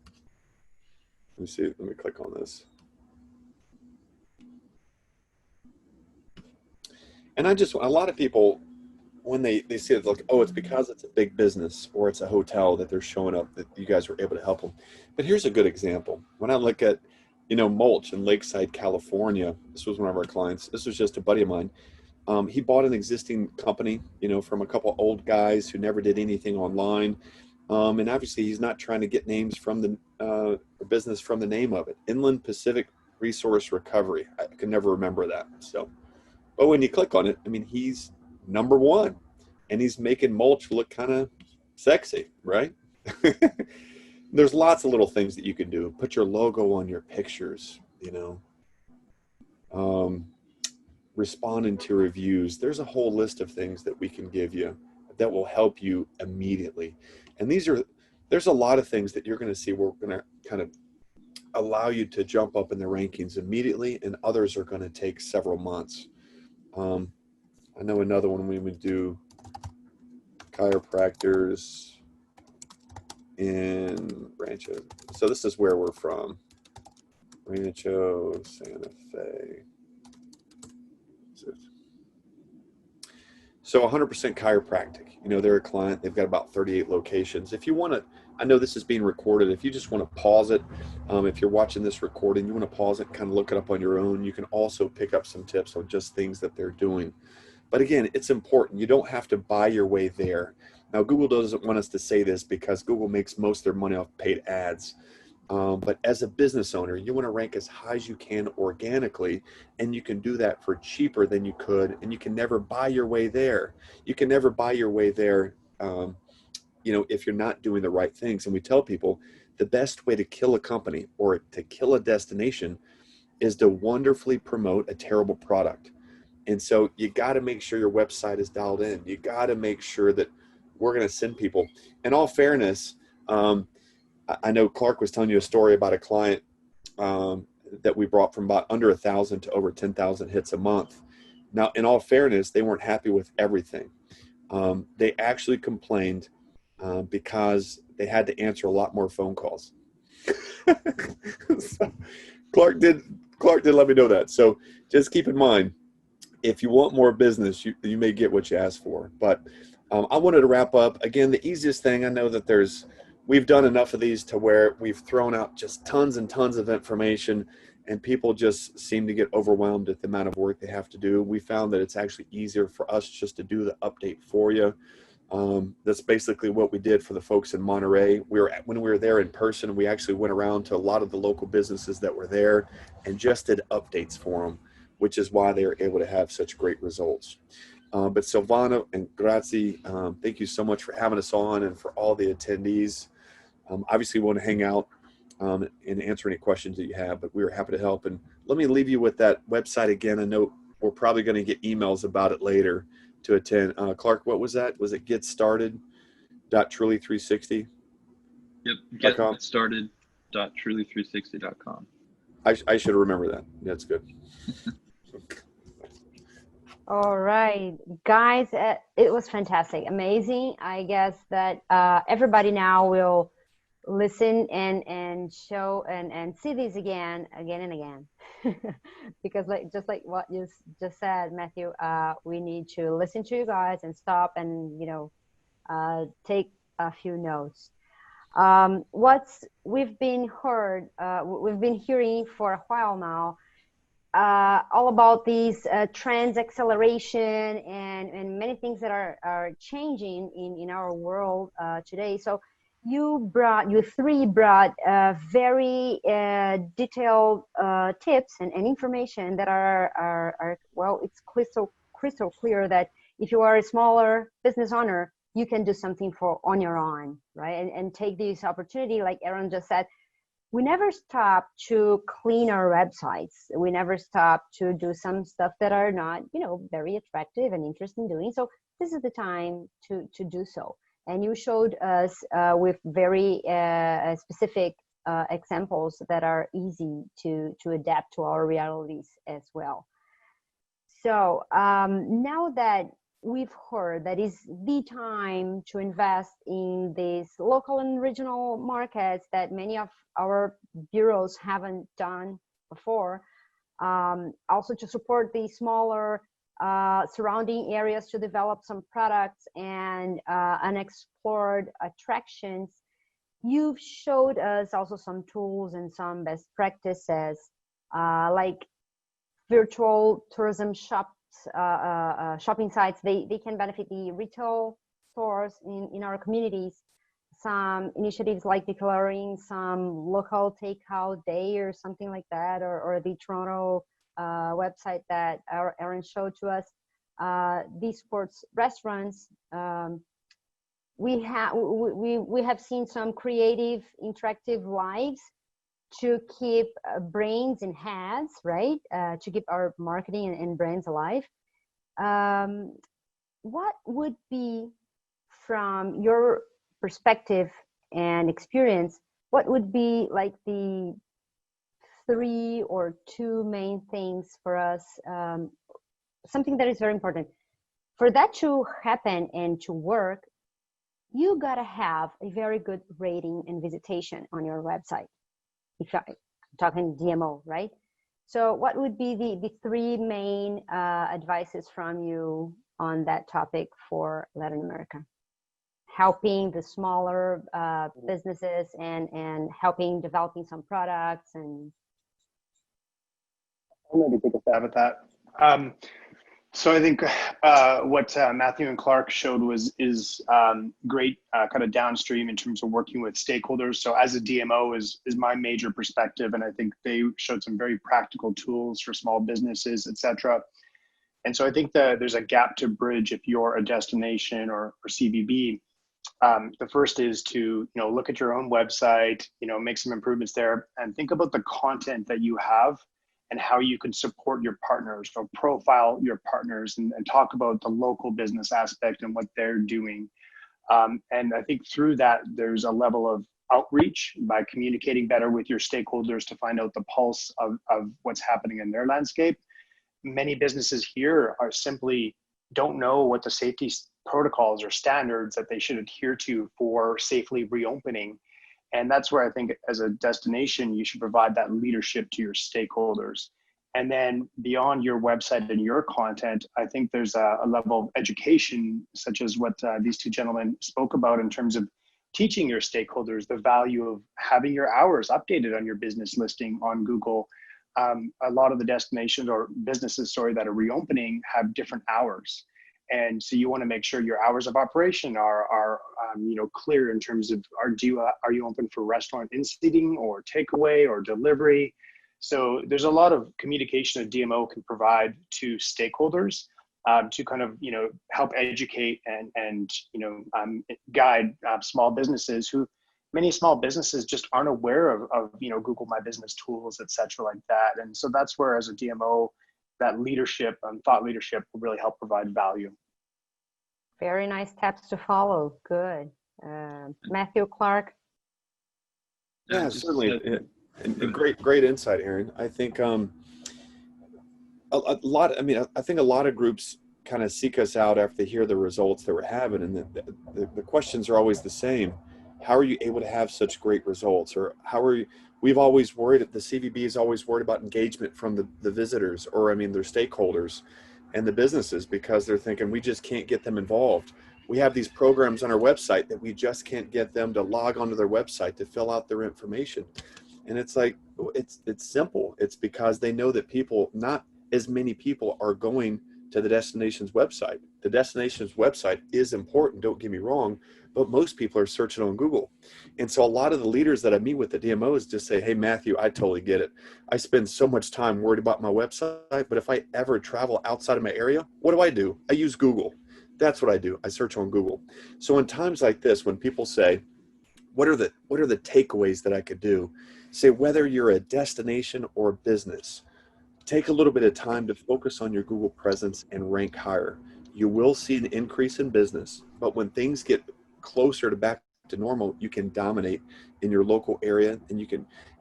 me see, let me click on this. And a lot of people, when they see it, like, oh, it's because it's a big business or it's a hotel that they're showing up that you guys were able to help them. But here's a good example. When I look at, mulch in Lakeside, California, this was one of our clients. This was just a buddy of mine. He bought an existing company, from a couple old guys who never did anything online. And obviously he's not trying to get names from the business from the name of it. Inland Pacific Resource Recovery. I can never remember that. So, but when you click on it, he's number 1, and he's making mulch look kind of sexy, right? There's lots of little things that you can do. Put your logo on your pictures, responding to reviews. There's a whole list of things that we can give you that will help you immediately. And there's a lot of things that you're going to see we're going to kind of allow you to jump up in the rankings immediately, and others are going to take several months. I know another one we would do, chiropractors in Rancho. So this is where we're from. Rancho Santa Fe. So 100% chiropractic. You know, they're a client. They've got about 38 locations. If you want to, I know this is being recorded. If you just want to pause it, if you're watching this recording, you want to pause it, kind of look it up on your own. You can also pick up some tips on just things that they're doing. But again, it's important. You don't have to buy your way there. Now, Google doesn't want us to say this because Google makes most of their money off paid ads. But as a business owner, you want to rank as high as you can organically, and you can do that for cheaper than you could, and you can never buy your way there. You can never buy your way there, you know, if you're not doing the right things. And we tell people the best way to kill a company or to kill a destination is to wonderfully promote a terrible product. And so you got to make sure your website is dialed in. You got to make sure that we're going to send people. In all fairness, I know Clark was telling you a story about a client that we brought from about under 1,000 to over 10,000 hits a month. Now, in all fairness, they weren't happy with everything. They actually complained because they had to answer a lot more phone calls. So Clark did let me know that. So just keep in mind, if you want more business, you may get what you ask for. But I wanted to wrap up. Again, the easiest thing, I know that we've done enough of these to where we've thrown out just tons and tons of information, and people just seem to get overwhelmed at the amount of work they have to do. We found that it's actually easier for us just to do the update for you. That's basically what we did for the folks in Monterey. When we were there in person, we actually went around to a lot of the local businesses that were there and just did updates for them, which is why they were able to have such great results. But Silvano and Grazie, thank you so much for having us on, and for all the attendees. Obviously, we want to hang out and answer any questions that you have, but we were happy to help. And let me leave you with that website again. I know we're probably going to get emails about it later to attend. Clark, what was that? Was it getstarted.truly360? Yep, getstarted.truly360.com. I should remember that. That's good. All right, guys, it was fantastic, amazing. I guess that everybody now will listen and show and see this again and again. Because just like what you just said, Matthew, we need to listen to you guys and stop and, you know, take a few notes. We've been hearing for a while now, all about these trends, acceleration, and many things that are changing in our world today. So you three brought very detailed tips and information that are well, it's crystal clear that if you are a smaller business owner, you can do something on your own, right? And take this opportunity, like Aaron just said. We never stop to clean our websites. We never stop to do some stuff that are not, you know, very attractive and interesting doing. So this is the time to do so. And you showed us with very specific examples that are easy to adapt to our realities as well. So now that we've heard that is the time to invest in these local and regional markets that many of our bureaus haven't done before, also to support the smaller surrounding areas to develop some products and unexplored attractions. You've showed us also some tools and some best practices, like virtual tourism shopping sites. They can benefit the retail stores in our communities. Some initiatives like declaring some local takeout day or something like that, or the Toronto website that Aaron showed to us. These sports restaurants, we have seen some creative, interactive lives to keep brains in heads, right? To keep our marketing and brands alive. What would be, from your perspective and experience, what would be like the 3 or 2 main things for us, something that is very important? For that to happen and to work, you gotta have a very good rating and visitation on your website. talking DMO, right? So what would be the three main advices from you on that topic for Latin America? Helping the smaller businesses and helping developing some products and. I'll maybe take a stab at that. So I think what Matthew and Clark showed is great kind of downstream in terms of working with stakeholders. So as a DMO is my major perspective, and I think they showed some very practical tools for small businesses, et cetera. And so I think that there's a gap to bridge if you're a destination or CVB. The first is to look at your own website, make some improvements there, and think about the content that you have and how you can support your partners or profile your partners and talk about the local business aspect and what they're doing. And I think through that, there's a level of outreach by communicating better with your stakeholders to find out the pulse of what's happening in their landscape. Many businesses here are simply don't know what the safety protocols or standards that they should adhere to for safely reopening. And that's where I think as a destination, you should provide that leadership to your stakeholders. And then beyond your website and your content, I think there's a level of education, such as what these two gentlemen spoke about in terms of teaching your stakeholders the value of having your hours updated on your business listing on Google. A lot of the destinations or businesses, that are reopening have different hours. And so you want to make sure your hours of operation are clear in terms of are you open for restaurant in-seating or takeaway or delivery? So there's a lot of communication a DMO can provide to stakeholders to kind of help educate and guide small businesses who many small businesses just aren't aware of Google My Business tools, et cetera, like that. And so that's where as a DMO, that leadership and thought leadership will really help provide value. Very nice steps to follow. Good. Matthew, Clark. Yeah, certainly. And great insight, Aaron. I think a lot. I mean, I think a lot of groups kind of seek us out after they hear the results that we're having, and the questions are always the same. How are you able to have such great results? Or how are you? We've always worried. The CVB is always worried about engagement from the visitors, or their stakeholders, and the businesses, because they're thinking we just can't get them involved. We have these programs on our website that we just can't get them to log onto their website to fill out their information. And it's like, it's simple. It's because they know that not as many people are going to the destination's website. The destination's website is important, don't get me wrong, but most people are searching on Google. And so a lot of the leaders that I meet with, the DMOs, just say, hey, Matthew, I totally get it. I spend so much time worried about my website, but if I ever travel outside of my area, what do? I use Google. That's what I do. I search on Google. So in times like this, when people say, what are the takeaways that I could do? Say, whether you're a destination or a business, take a little bit of time to focus on your Google presence and rank higher. You will see an increase in business, but when things get closer to back to normal, you can dominate in your local area,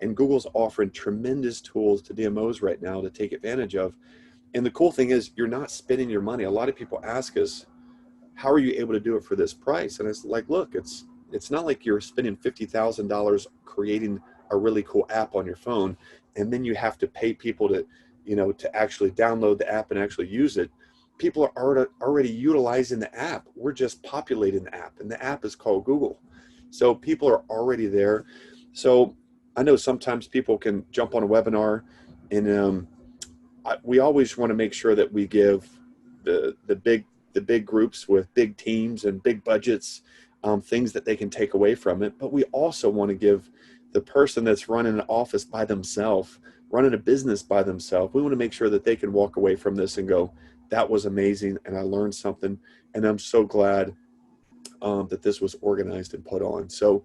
and Google's offering tremendous tools to DMOs right now to take advantage of. And the cool thing is, you're not spending your money. A lot of people ask us, how are you able to do it for this price? And it's like, look, it's not like you're spending $50,000 creating a really cool app on your phone, and then you have to pay people to actually download the app and actually use it. People are already utilizing the app. We're just populating the app, and the app is called Google. So people are already there. So I know sometimes people can jump on a webinar, and we always want to make sure that we give the big groups with big teams and big budgets things that they can take away from it. But we also want to give the person that's running an office by themselves, running a business by themselves, we want to make sure that they can walk away from this and go, that was amazing, and I learned something, and I'm so glad that this was organized and put on. So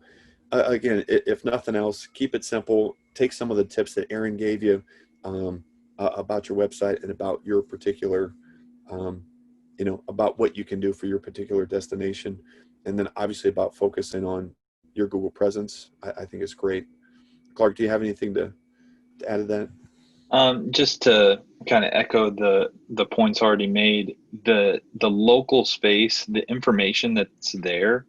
again, if nothing else, keep it simple. Take some of the tips that Aaron gave you about your website and about your particular, about what you can do for your particular destination. And then obviously about focusing on your Google presence. I think it's great. Clark, do you have anything to add to that? Just to kind of echo the points already made, the local space, the information that's there,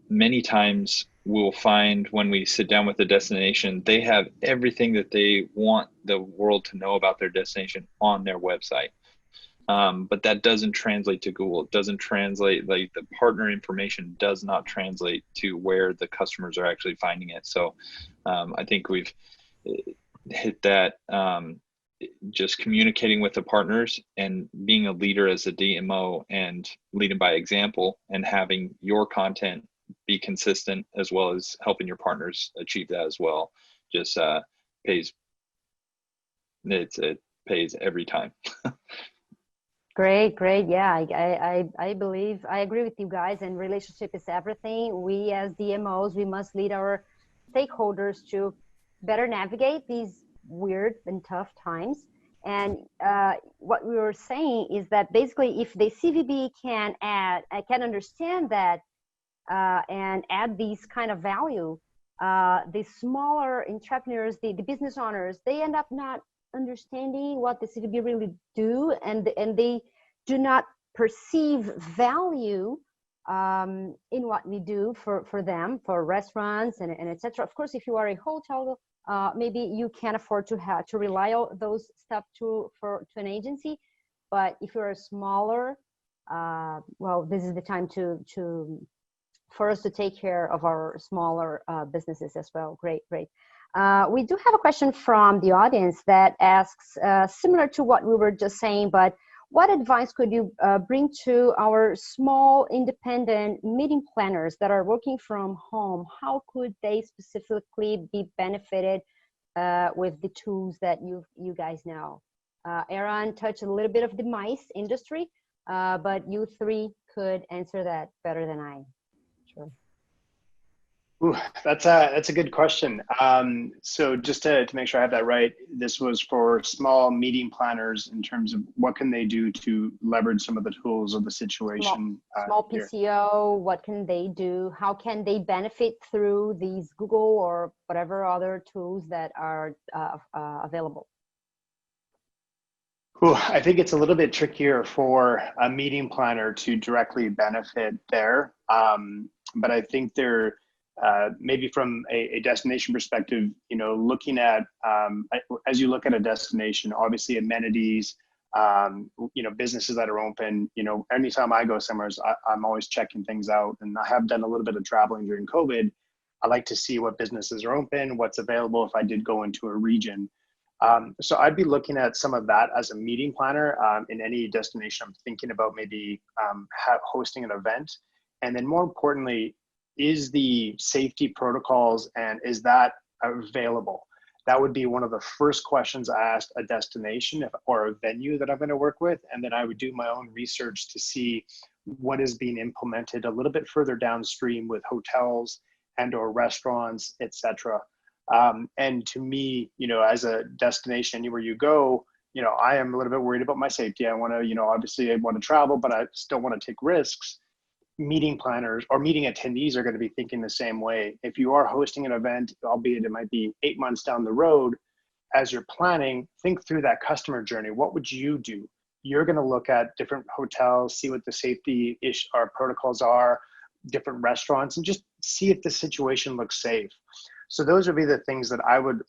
many times we'll find when we sit down with the destination, they have everything that they want the world to know about their destination on their website. But that doesn't translate to Google. It doesn't translate, like the partner information does not translate to where the customers are actually finding it. So I think we've hit that, just communicating with the partners and being a leader as a DMO and leading by example and having your content be consistent, as well as helping your partners achieve that as well. Just pays, it pays every time. Great, great. Yeah, I believe, I agree with you guys, and relationship is everything. We as DMOs, we must lead our stakeholders to better navigate these weird and tough times. And what we were saying is that basically if the CVB can add, I can understand that and add these kind of value, the smaller entrepreneurs, the business owners, they end up not understanding what the CVB really do, and they do not perceive value in what we do for them, for restaurants and etc. Of course, if you are a hotel, maybe you can't afford to have to rely on those stuff to an agency. But if you're a smaller, well, this is the time for us to take care of our smaller businesses as well. Great, great. We do have a question from the audience that asks, similar to what we were just saying, but what advice could you bring to our small independent meeting planners that are working from home? How could they specifically be benefited with the tools that you guys know? Aaron touched a little bit of the MICE industry, but you three could answer that better than I. Sure. Ooh, that's a good question. So just to make sure I have that right, this was for small meeting planners in terms of what can they do to leverage some of the tools of the situation. Small PCO, what can they do? How can they benefit through these Google or whatever other tools that are available? Ooh, I think it's a little bit trickier for a meeting planner to directly benefit there. But I think they're maybe from a destination perspective, you know, looking at, as you look at a destination, obviously amenities, you know, businesses that are open, you know, anytime I go somewhere, I'm always checking things out, and I have done a little bit of traveling during COVID. I like to see what businesses are open, what's available if I did go into a region. So I'd be looking at some of that as a meeting planner in any destination I'm thinking about maybe hosting an event. And then more importantly, is the safety protocols and is that available? That would be one of the first questions I asked a destination or a venue that I'm going to work with. And then I would do my own research to see what is being implemented a little bit further downstream with hotels and or restaurants, etc. And to me, you know, as a destination, anywhere you go, you know, I am a little bit worried about my safety. I want to, you know, obviously I want to travel, but I still want to take risks. Meeting planners or meeting attendees are going to be thinking the same way. If you are hosting an event, albeit it might be 8 months down the road, as you're planning, think through that customer journey. What would you do? You're going to look at different hotels, see what the safety or protocols are, different restaurants, and just see if the situation looks safe. So those would be the things that I would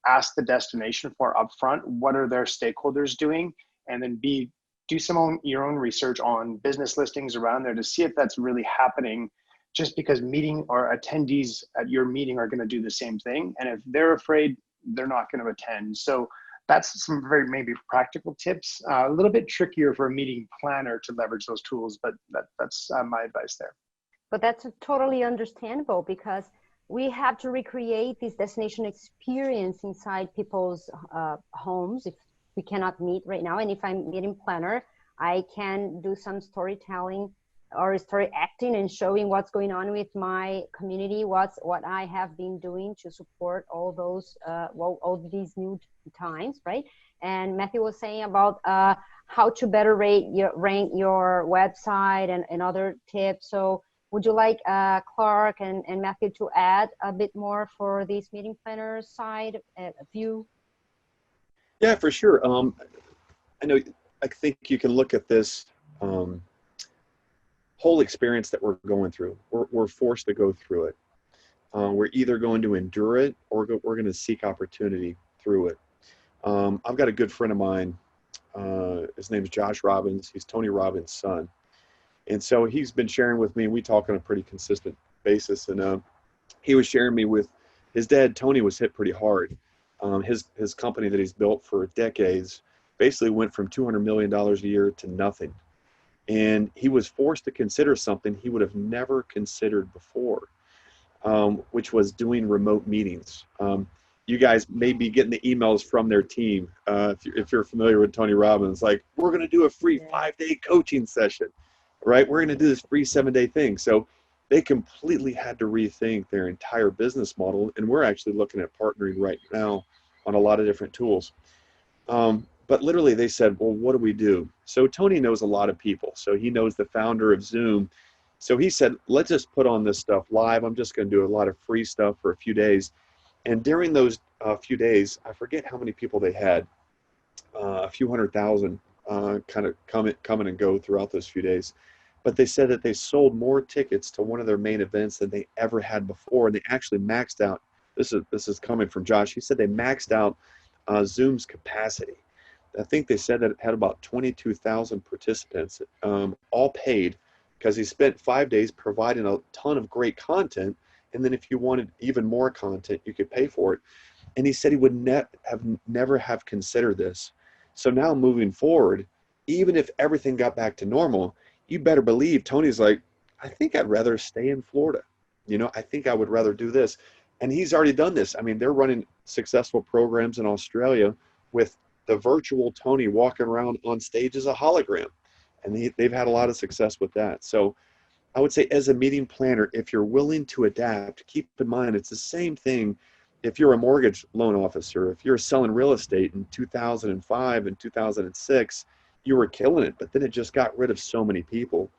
ask the destination for upfront. What are their stakeholders doing? And then B, do your own research on business listings around there to see if that's really happening, just because meeting or attendees at your meeting are going to do the same thing. And if they're afraid, they're not going to attend. So that's some very maybe practical tips. A little bit trickier for a meeting planner to leverage those tools, but that's my advice there. But that's totally understandable, because we have to recreate this destination experience inside people's homes if we cannot meet right now. And if I'm meeting planner, I can do some storytelling or story acting and showing what's going on with my community, what I have been doing to support all those, all these new times, right? And Matthew was saying about how to better rank your website and other tips. So would you like Clark and Matthew to add a bit more for this meeting planner side view? Yeah, for sure. I think you can look at this whole experience that we're going through. We're forced to go through it. We're either going to endure it or we're going to seek opportunity through it. I've got a good friend of mine. His name's Josh Robbins. He's Tony Robbins' son. And so he's been sharing with me, and we talk on a pretty consistent basis. And he was sharing me with his dad. Tony was hit pretty hard. His company that he's built for decades basically went from $200 million a year to nothing. And he was forced to consider something he would have never considered before, which was doing remote meetings. You guys may be getting the emails from their team. If you're familiar with Tony Robbins, like, we're going to do a free 5-day coaching session, right? We're going to do this free 7-day thing. So they completely had to rethink their entire business model. And we're actually looking at partnering right now on a lot of different tools. But literally they said, well, what do we do? So Tony knows a lot of people. So he knows the founder of Zoom. So he said, let's just put on this stuff live. I'm just going to do a lot of free stuff for a few days. And during those few days, I forget how many people they had, a few 100,000 kind of come and go throughout those few days. But they said that they sold more tickets to one of their main events than they ever had before. And they actually maxed out, this is coming from Josh, he said they maxed out Zoom's capacity. I think they said that it had about 22,000 participants, all paid, because he spent 5 days providing a ton of great content. And then if you wanted even more content, you could pay for it. And he said he would never have considered this. So now moving forward, even if everything got back to normal, you better believe Tony's like, I think I'd rather stay in Florida. I think I would rather do this. And he's already done this. I mean, they're running successful programs in Australia with the virtual Tony walking around on stage as a hologram. And they've had a lot of success with that. So I would say, as a meeting planner, if you're willing to adapt, keep in mind it's the same thing if you're a mortgage loan officer. If you're selling real estate in 2005 and 2006, you were killing it, but then it just got rid of so many people.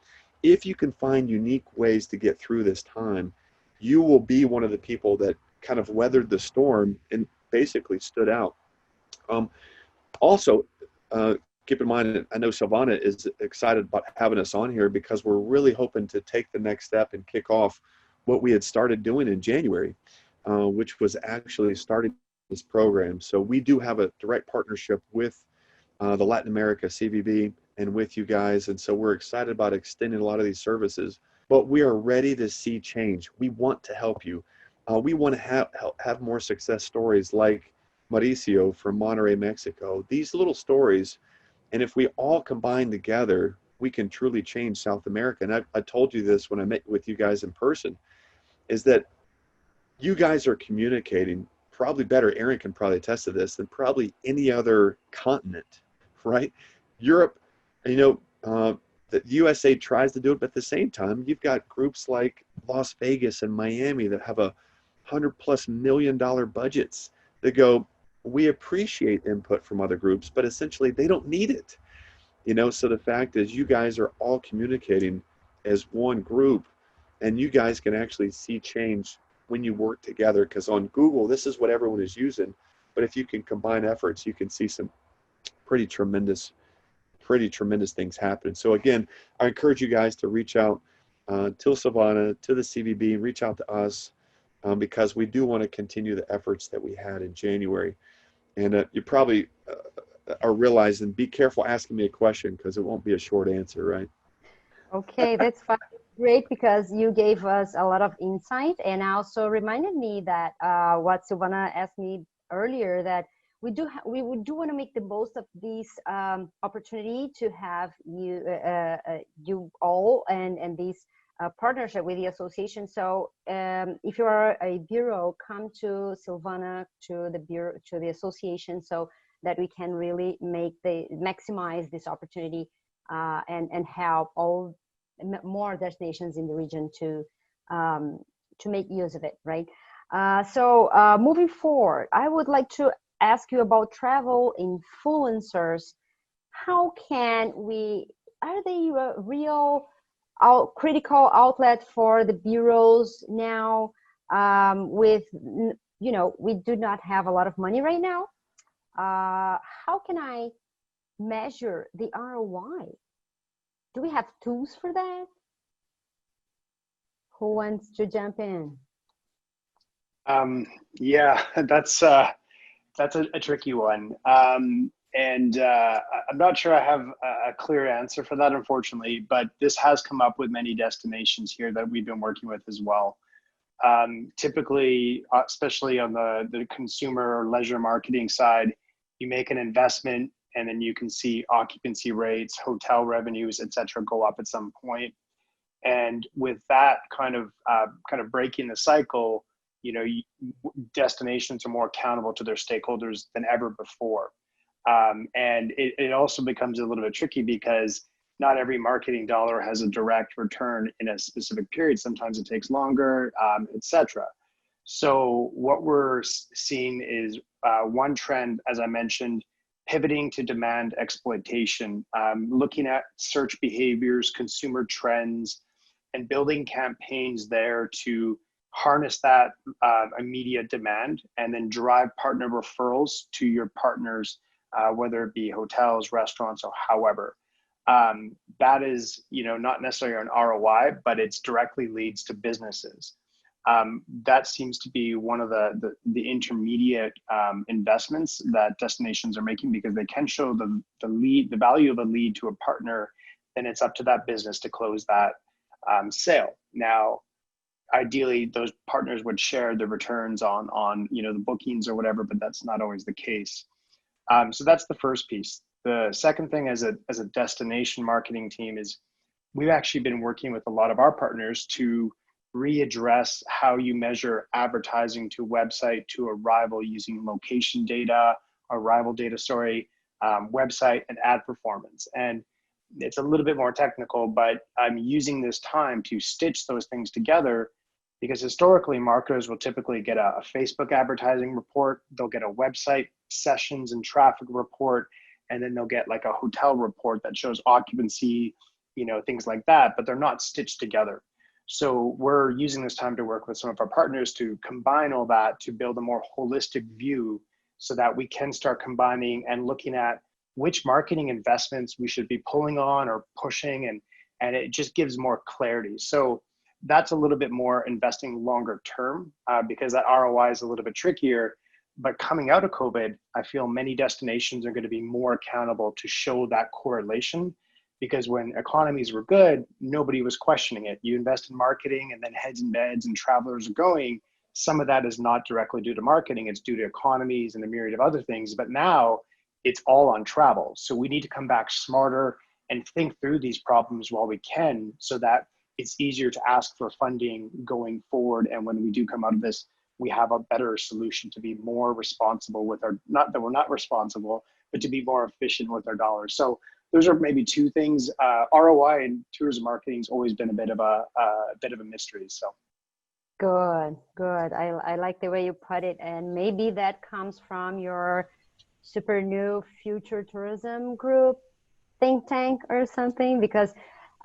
If you can find unique ways to get through this time, you will be one of the people that kind of weathered the storm and basically stood out. Also, keep in mind, I know Silvana is excited about having us on here because we're really hoping to take the next step and kick off what we had started doing in January, which was actually starting this program. So we do have a direct partnership with the Latin America CVB and with you guys. And so we're excited about extending a lot of these services, but we are ready to see change. We want to help you. We want to have more success stories like Mauricio from Monterrey, Mexico. These little stories, and if we all combine together, we can truly change South America. And I told you this when I met with you guys in person, is that you guys are communicating probably better, Aaron can probably attest to this, than probably any other continent, right? Europe, the USA tries to do it, but at the same time, you've got groups like Las Vegas and Miami that have $100+ million budgets that go, we appreciate input from other groups, but essentially they don't need it. So the fact is, you guys are all communicating as one group, and you guys can actually see change when you work together, because on Google, this is what everyone is using. But if you can combine efforts, you can see some pretty tremendous things happen. So again, I encourage you guys to reach out to Silvana, to the CVB, reach out to us, because we do want to continue the efforts that we had in January. And you probably are realizing, be careful asking me a question because it won't be a short answer, right? Okay, that's fine. Great, because you gave us a lot of insight, and also reminded me that what Silvana asked me earlier, that we do want to make the most of this opportunity to have you all and this partnership with the association. So if you are a bureau, come to Silvana, to the bureau, to the association, so that we can really maximize this opportunity and help all more destinations in the region to make use of it, right? So moving forward, I would like to ask you about travel influencers. How can are they a real critical outlet for the bureaus now? We do not have a lot of money right now. How can I measure the ROI? Do we have tools for that? Who wants to jump in? Yeah, that's a tricky one. I'm not sure I have a clear answer for that, unfortunately, but this has come up with many destinations here that we've been working with as well. Typically, especially on the consumer or leisure marketing side, you make an investment and then you can see occupancy rates, hotel revenues, et cetera, go up at some point. And with that kind of breaking the cycle, destinations are more accountable to their stakeholders than ever before. And it also becomes a little bit tricky because not every marketing dollar has a direct return in a specific period. Sometimes it takes longer, et cetera. So what we're seeing is one trend, as I mentioned, pivoting to demand exploitation, looking at search behaviors, consumer trends, and building campaigns there to harness that immediate demand and then drive partner referrals to your partners, whether it be hotels, restaurants, or however. That is, not necessarily an ROI, but it's directly leads to businesses. That seems to be one of the intermediate investments that destinations are making, because they can show the value of a lead to a partner, then it's up to that business to close that sale. Now, ideally, those partners would share the returns on the bookings or whatever, but that's not always the case. So that's the first piece. The second thing as a destination marketing team is we've actually been working with a lot of our partners to readdress how you measure advertising to website to arrival using location data, website and ad performance. And it's a little bit more technical, but I'm using this time to stitch those things together, because historically marketers will typically get a Facebook advertising report, they'll get a website sessions and traffic report, and then they'll get like a hotel report that shows occupancy, things like that, but they're not stitched together. So we're using this time to work with some of our partners to combine all that to build a more holistic view, so that we can start combining and looking at which marketing investments we should be pulling on or pushing, and it just gives more clarity. So that's a little bit more investing longer term, because that ROI is a little bit trickier. But coming out of COVID, I feel many destinations are going to be more accountable to show that correlation, because when economies were good, nobody was questioning it. You invest in marketing and then heads and beds and travelers are going. Some of that is not directly due to marketing, it's due to economies and a myriad of other things. But now it's all on travel. So we need to come back smarter and think through these problems while we can, so that it's easier to ask for funding going forward. And when we do come out of this, we have a better solution to be more responsible with our, not that we're not responsible, but to be more efficient with our dollars. So those are maybe two things. ROI in tourism marketing has always been a bit of a mystery. So. Good. I like the way you put it. And maybe that comes from your super new future tourism group think tank or something, because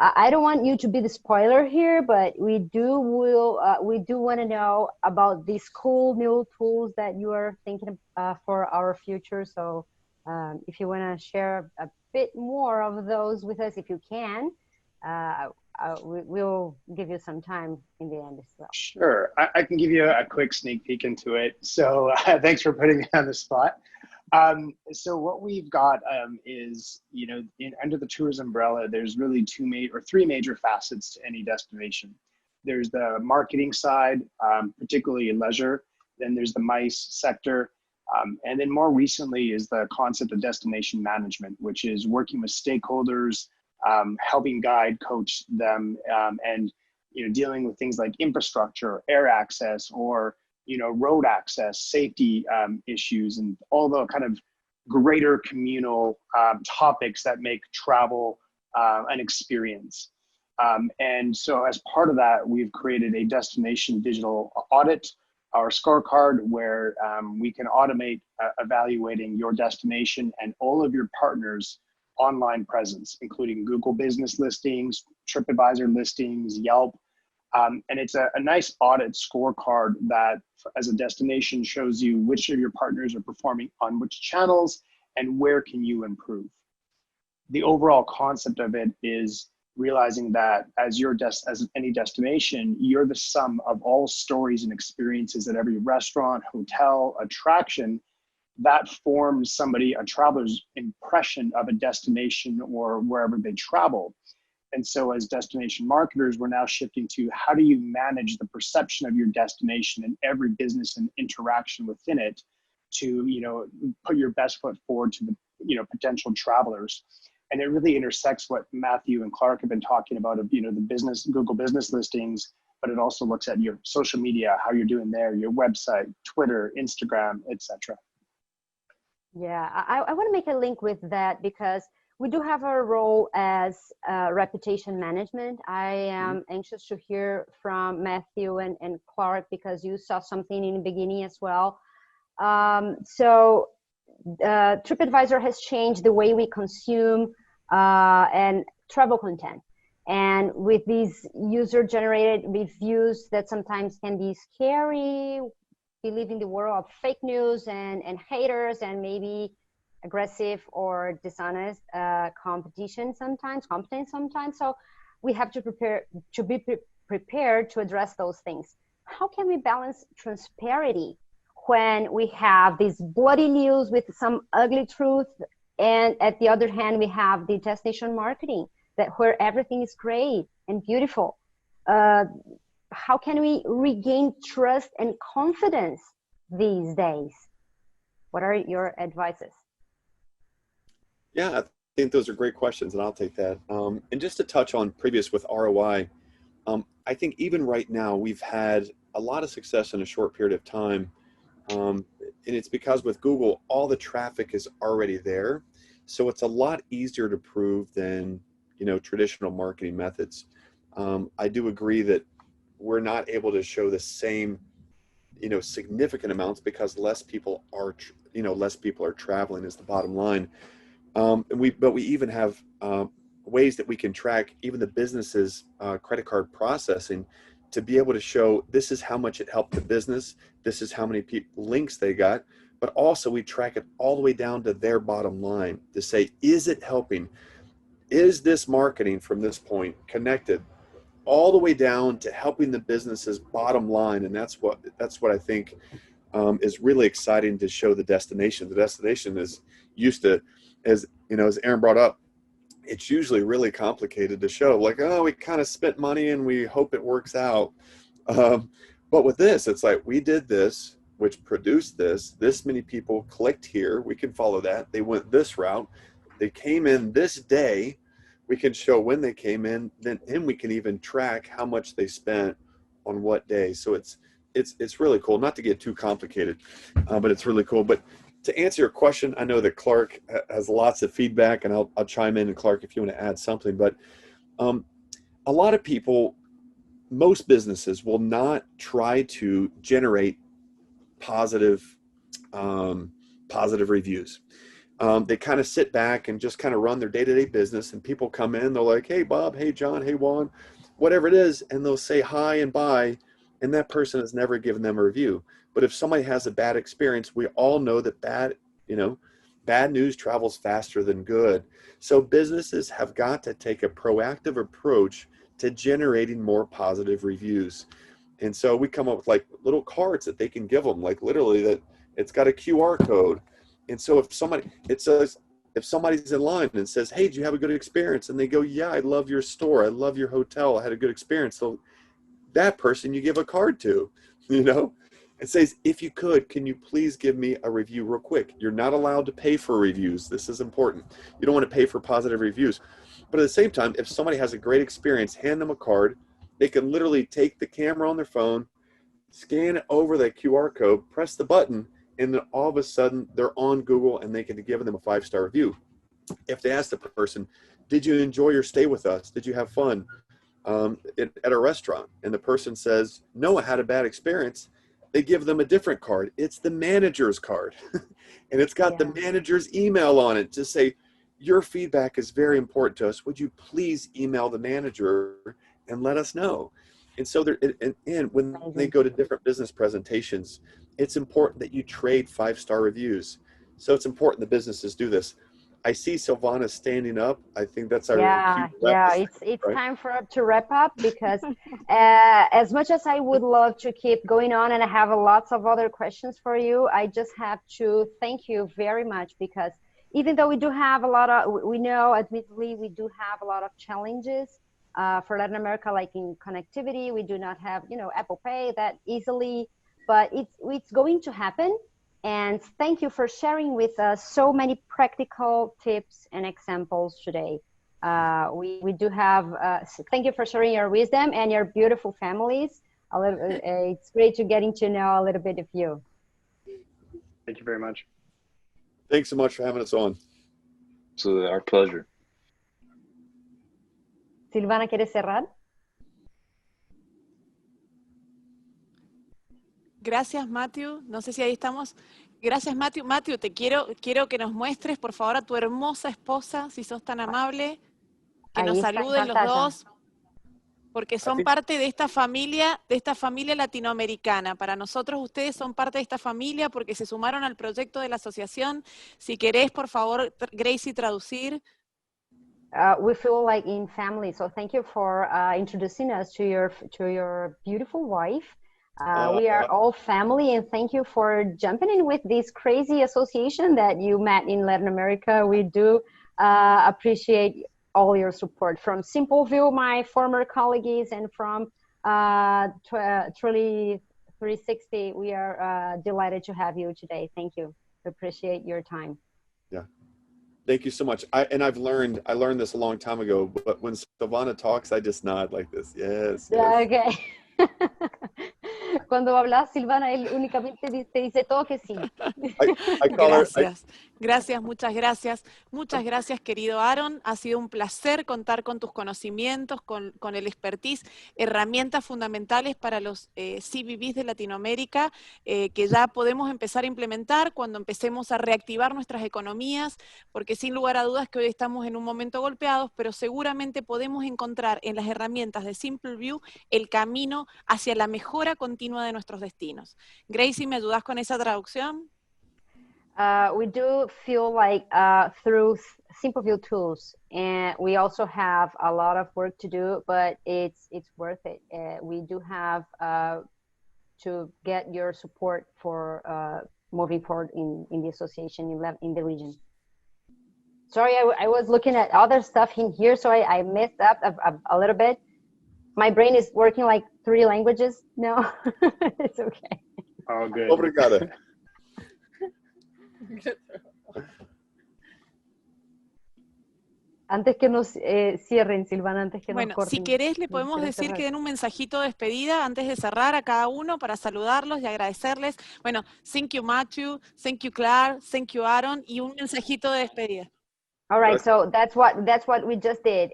I don't want you to be the spoiler here, but we do want to know about these cool new tools that you are thinking for our future. So if you want to share a bit more of those with us, if you can, we'll give you some time in the end as well. Sure, I can give you a quick sneak peek into it. So thanks for putting me on the spot. So what we've got is, under the tourism umbrella, there's really three major facets to any destination. There's the marketing side, particularly in leisure. Then there's the MICE sector. And then more recently is the concept of destination management, which is working with stakeholders, helping guide, coach them, and dealing with things like infrastructure, air access, or road access, safety issues, and all the kind of greater communal topics that make travel an experience. And so as part of that, we've created a destination digital audit, our scorecard, where we can automate evaluating your destination and all of your partners' online presence, including Google business listings, TripAdvisor listings, Yelp. And it's a nice audit scorecard that, as a destination, shows you which of your partners are performing on which channels and where can you improve. The overall concept of it is realizing that as as any destination, you're the sum of all stories and experiences at every restaurant, hotel, attraction that forms a traveler's impression of a destination or wherever they travel. And so as destination marketers, we're now shifting to how do you manage the perception of your destination and every business and interaction within it to, put your best foot forward to the, potential travelers. And it really intersects what Matthew and Clark have been talking about of, the Google business listings, but it also looks at your social media, how you're doing there, your website, Twitter, Instagram, etc. Yeah, I want to make a link with that because we do have a role as reputation management. I am anxious to hear from Matthew and Clark because you saw something in the beginning as well. So TripAdvisor has changed the way we consume and travel content. And with these user-generated reviews that sometimes can be scary, we live in the world of fake news and haters and maybe aggressive or dishonest competition sometimes. So we have to be prepared to address those things. How can we balance transparency when we have this bloody news with some ugly truth, and at the other hand we have the destination marketing where everything is great and beautiful? How can we regain trust and confidence these days? What are your advices? Yeah, I think those are great questions, and I'll take that. And just to touch on previous with ROI, I think even right now we've had a lot of success in a short period of time. And it's because with Google, all the traffic is already there. So it's a lot easier to prove than, traditional marketing methods. I do agree that we're not able to show the same, significant amounts because less people are traveling is the bottom line. But we even have ways that we can track even the business's credit card processing to be able to show this is how much it helped the business, this is how many links they got, but also we track it all the way down to their bottom line to say, is it helping? Is this marketing from this point connected all the way down to helping the business's bottom line? And that's what I think is really exciting to show the destination. The destination is used to, as Aaron brought up, it's usually really complicated to show, like, oh, we kind of spent money and we hope it works out. But with this, it's like, we did this, which produced this many people clicked here. We can follow that. They went this route. They came in this day. We can show when they came in, then we can even track how much they spent on what day. So it's really cool, not to get too complicated, but it's really cool. But to answer your question, I know that Clark has lots of feedback, and I'll chime in, and Clark, if you want to add something. But a lot of people, most businesses will not try to generate positive reviews. They kind of sit back and just kind of run their day-to-day business, and people come in, they're like, hey, Bob, hey, John, hey, Juan, whatever it is, and they'll say hi and bye, and that person has never given them a review. But if somebody has a bad experience, we all know that bad news travels faster than good. So businesses have got to take a proactive approach to generating more positive reviews. And so we come up with like little cards that they can give them, like literally that it's got a QR code. And so if somebody's in line and says, hey, did you have a good experience? And they go, yeah, I love your store. I love your hotel. I had a good experience. So that person you give a card to, it says, if you could, can you please give me a review real quick? You're not allowed to pay for reviews. This is important. You don't want to pay for positive reviews. But at the same time, if somebody has a great experience, hand them a card. They can literally take the camera on their phone, scan it over the QR code, press the button, and then all of a sudden they're on Google and they can give them a 5-star review. If they ask the person, did you enjoy your stay with us? Did you have fun at a restaurant? And the person says, no, I had a bad experience. They give them a different card. It's the manager's card. And it's got the manager's email on it to say, your feedback is very important to us. Would you please email the manager and let us know? And so and when they go to different business presentations, it's important that you trade 5-star reviews. So it's important the businesses do this. I see Silvana standing up. I think that's our Yeah, cue yeah, wrap, it's right? time for to wrap up because as much as I would love to keep going on and I have lots of other questions for you, I just have to thank you very much because even though we do have a lot of, we know admittedly we do have a lot of challenges for Latin America, like in connectivity, we do not have, you know, Apple Pay that easily, but it's going to happen. And thank you for sharing with us so many practical tips and examples today. We do have, thank you for sharing your wisdom and your beautiful families. It's great to getting to know a little bit of you. Thank you very much. Thanks so much for having us on. So our pleasure. Silvana, ¿quieres cerrar? Gracias, Matthew. No sé si ahí estamos. Gracias, Matthew. Matthew, te quiero que nos muestres, por favor, a tu hermosa esposa, si sos tan amable, que Ahí nos está en saluden los pantalla. dos, porque son parte de esta familia latinoamericana. Para nosotros, ustedes son parte de esta familia porque se sumaron al proyecto de la asociación. Si querés, por favor, Gracie, traducir. We feel like in family, so thank you for introducing us to your beautiful wife. We are all family, and thank you for jumping in with this crazy association that you met in Latin America. We do appreciate all your support from Simpleview, my former colleagues, and from Truly 360. We are delighted to have you today. Thank you. Appreciate your time. Yeah. Thank you so much. I learned this a long time ago, but when Silvana talks, I just nod like this. Yes. Yes. Okay. Cuando hablas, Silvana, él únicamente te dice todo que sí. I call her, Gracias, muchas gracias. Muchas gracias, querido Aaron. Ha sido un placer contar con tus conocimientos, con el expertise, herramientas fundamentales para los CVB'S de Latinoamérica, que ya podemos empezar a implementar cuando empecemos a reactivar nuestras economías, porque sin lugar a dudas que hoy estamos en un momento golpeados, pero seguramente podemos encontrar en las herramientas de Simpleview el camino hacia la mejora continua de nuestros destinos. Gracie, ¿me ayudas con esa traducción? We do feel like through Simpleview tools, and we also have a lot of work to do, but it's worth it. We do have to get your support for moving forward in the association in the region. Sorry, I was looking at other stuff in here, so I messed up a little bit. My brain is working like 3 languages now. It's okay. Oh, good. Obrigada. Antes que nos cierren, Silvana, antes que nos corten. Bueno, si querés, le podemos decir que den un mensajito de despedida antes de cerrar a cada uno para saludarlos y agradecerles. Bueno, thank you, Matthew, thank you, Claire, thank you, Aaron, y un mensajito de despedida. All right, so that's what we just did.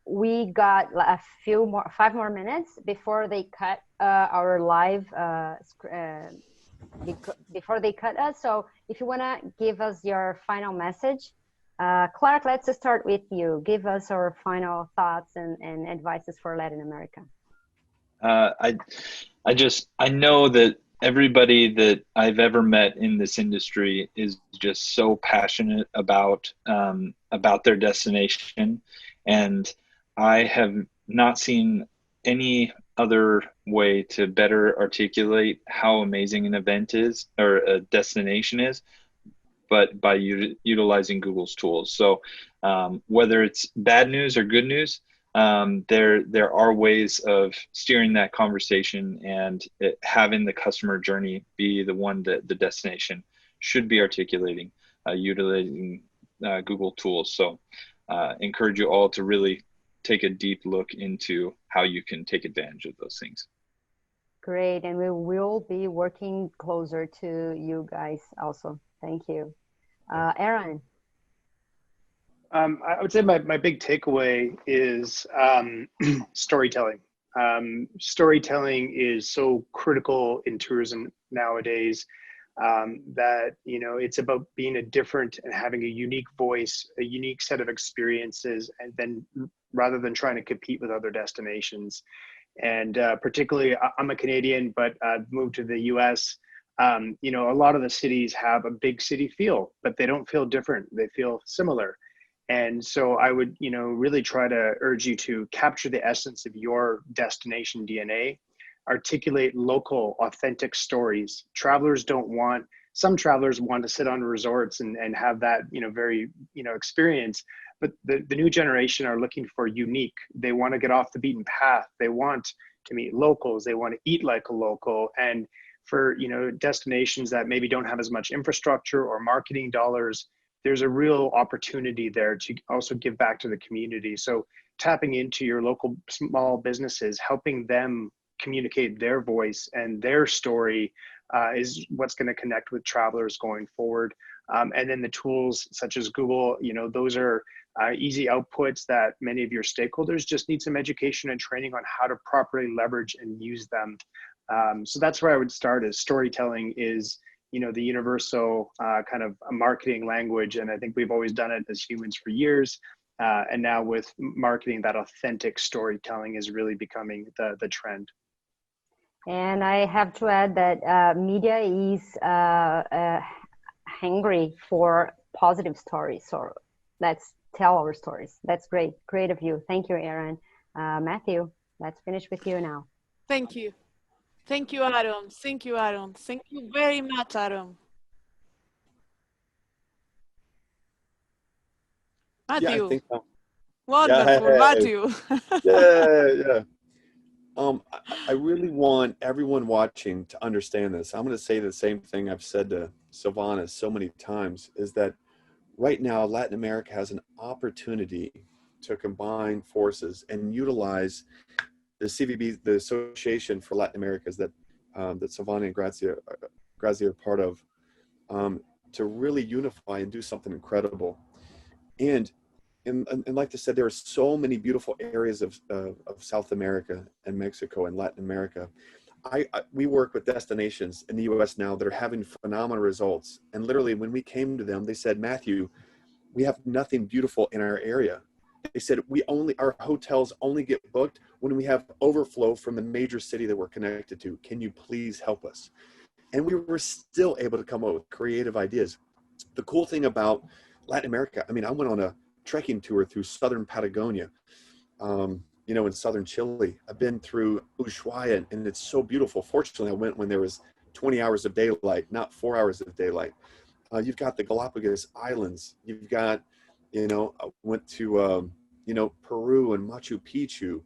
We got a 5 more minutes before they cut our live, before they cut us. So if you wanna give us your final message, Clark, let's start with you. Give us our final thoughts and advices for Latin America. I know that everybody that I've ever met in this industry is just so passionate about their destination, and I have not seen any other way to better articulate how amazing an event is or a destination is, but by utilizing Google's tools. So whether it's bad news or good news, there are ways of steering that conversation and having the customer journey be the one that the destination should be articulating, utilizing Google tools. So encourage you all to really take a deep look into how you can take advantage of those things. Great, and we will be working closer to you guys also. Thank you. Aaron. I would say my big takeaway is storytelling. Storytelling is so critical in tourism nowadays, that, you know, it's about being a different and having a unique voice, a unique set of experiences, and then rather than trying to compete with other destinations. And particularly, I'm a Canadian, but I've moved to the US. You know, a lot of the cities have a big city feel, but they don't feel different. They feel similar. And so I would, you know, really try to urge you to capture the essence of your destination DNA, articulate local, authentic stories. Some travelers want to sit on resorts and have that, you know, very, you know, experience, but the new generation are looking for unique. They want to get off the beaten path. They want to meet locals. They want to eat like a local. And for, you know, destinations that maybe don't have as much infrastructure or marketing dollars, there's a real opportunity there to also give back to the community. So tapping into your local small businesses, helping them communicate their voice and their story is what's going to connect with travelers going forward. And then the tools such as Google, you know, those are easy outputs that many of your stakeholders just need some education and training on how to properly leverage and use them. So that's where I would start. Is storytelling is, you know, the universal kind of marketing language. And I think we've always done it as humans for years. And now with marketing, that authentic storytelling is really becoming the trend. And I have to add that media is hungry for positive stories. So let's tell our stories. That's great. Great of you. Thank you, Aaron. Matthew, let's finish with you now. Thank you. Thank you, Aaron. Thank you, Aaron. Thank you very much, Aaron. Matthew. Yeah, I think so. Wonderful, Yeah, Matthew. yeah. I really want everyone watching to understand this. I'm going to say the same thing I've said to Silvana so many times, is that right now Latin America has an opportunity to combine forces and utilize the CVB, the Association for Latin Americas that Silvana and Grazia are part of, to really unify and do something incredible. And like I said, there are so many beautiful areas of South America and Mexico and Latin America. We work with destinations in the US now that are having phenomenal results. And literally when we came to them, they said, Matthew, we have nothing beautiful in our area. They said, our hotels only get booked when we have overflow from the major city that we're connected to. Can you please help us? And we were still able to come up with creative ideas. The cool thing about Latin America, I mean, I went on a trekking tour through southern Patagonia, you know, in southern Chile. I've been through Ushuaia, and it's so beautiful. Fortunately, I went when there was 20 hours of daylight, not 4 hours of daylight. You've got the Galapagos Islands. You've got, you know, I went to, you know, Peru and Machu Picchu.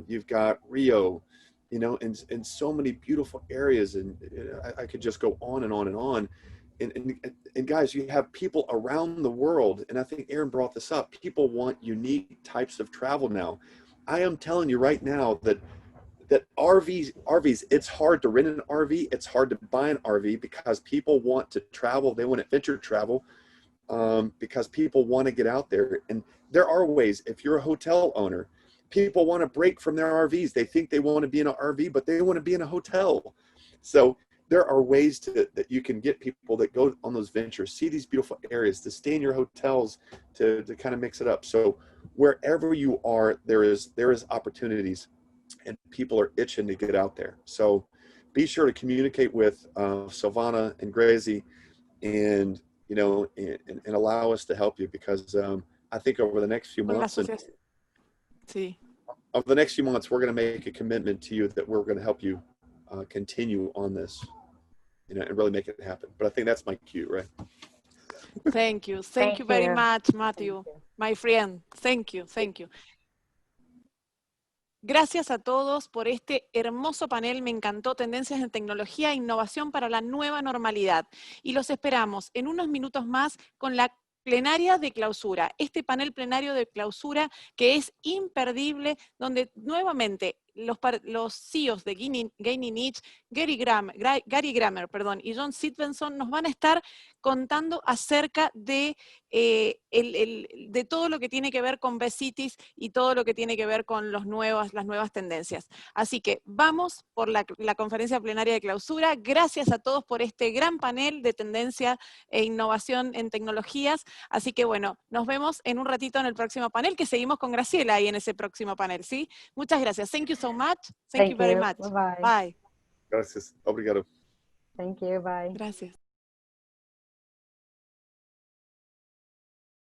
You've got Rio, you know, and so many beautiful areas. And I could just go on and on and on. And guys, you have people around the world, and I think Aaron brought this up, people want unique types of travel now. I am telling you right now that RVs, it's hard to rent an RV, it's hard to buy an RV because people want to travel, they want adventure travel, because people want to get out there. And there are ways, if you're a hotel owner, people want to break from their RVs. They think they want to be in an RV, but they want to be in a hotel. So there are ways that you can get people that go on those ventures, see these beautiful areas, to stay in your hotels, to kind of mix it up. So wherever you are, there is opportunities, and people are itching to get out there. So be sure to communicate with Silvana and Gracie, and you know, and allow us to help you, because I think over the next few months, over the next few months, we're going to make a commitment to you that we're going to help you continue on this, you know, and really make it happen. But I think that's my cue, right? Thank you. Thank you very much, Matthew, my friend. Thank you. Thank you. Gracias a todos por este hermoso panel. Me encantó. Tendencias en tecnología e innovación para la nueva normalidad. Y los esperamos en unos minutos más con la plenaria de clausura. Este panel plenario de clausura que es imperdible, donde nuevamente los CEOs de Gaining Niche, Gary Grammer, y John Sitvenson nos van a estar contando acerca de, de todo lo que tiene que ver con Best Cities y todo lo que tiene que ver con las nuevas tendencias. Así que vamos por la conferencia plenaria de clausura. Gracias a todos por este gran panel de tendencia e innovación en tecnologías. Así que bueno, nos vemos en un ratito en el próximo panel, que seguimos con Graciela ahí en ese próximo panel, ¿sí? Muchas gracias. Thank you so much. Thank you very much. Bye-bye. Bye. Gracias. Obrigado. Thank you. Bye. Gracias.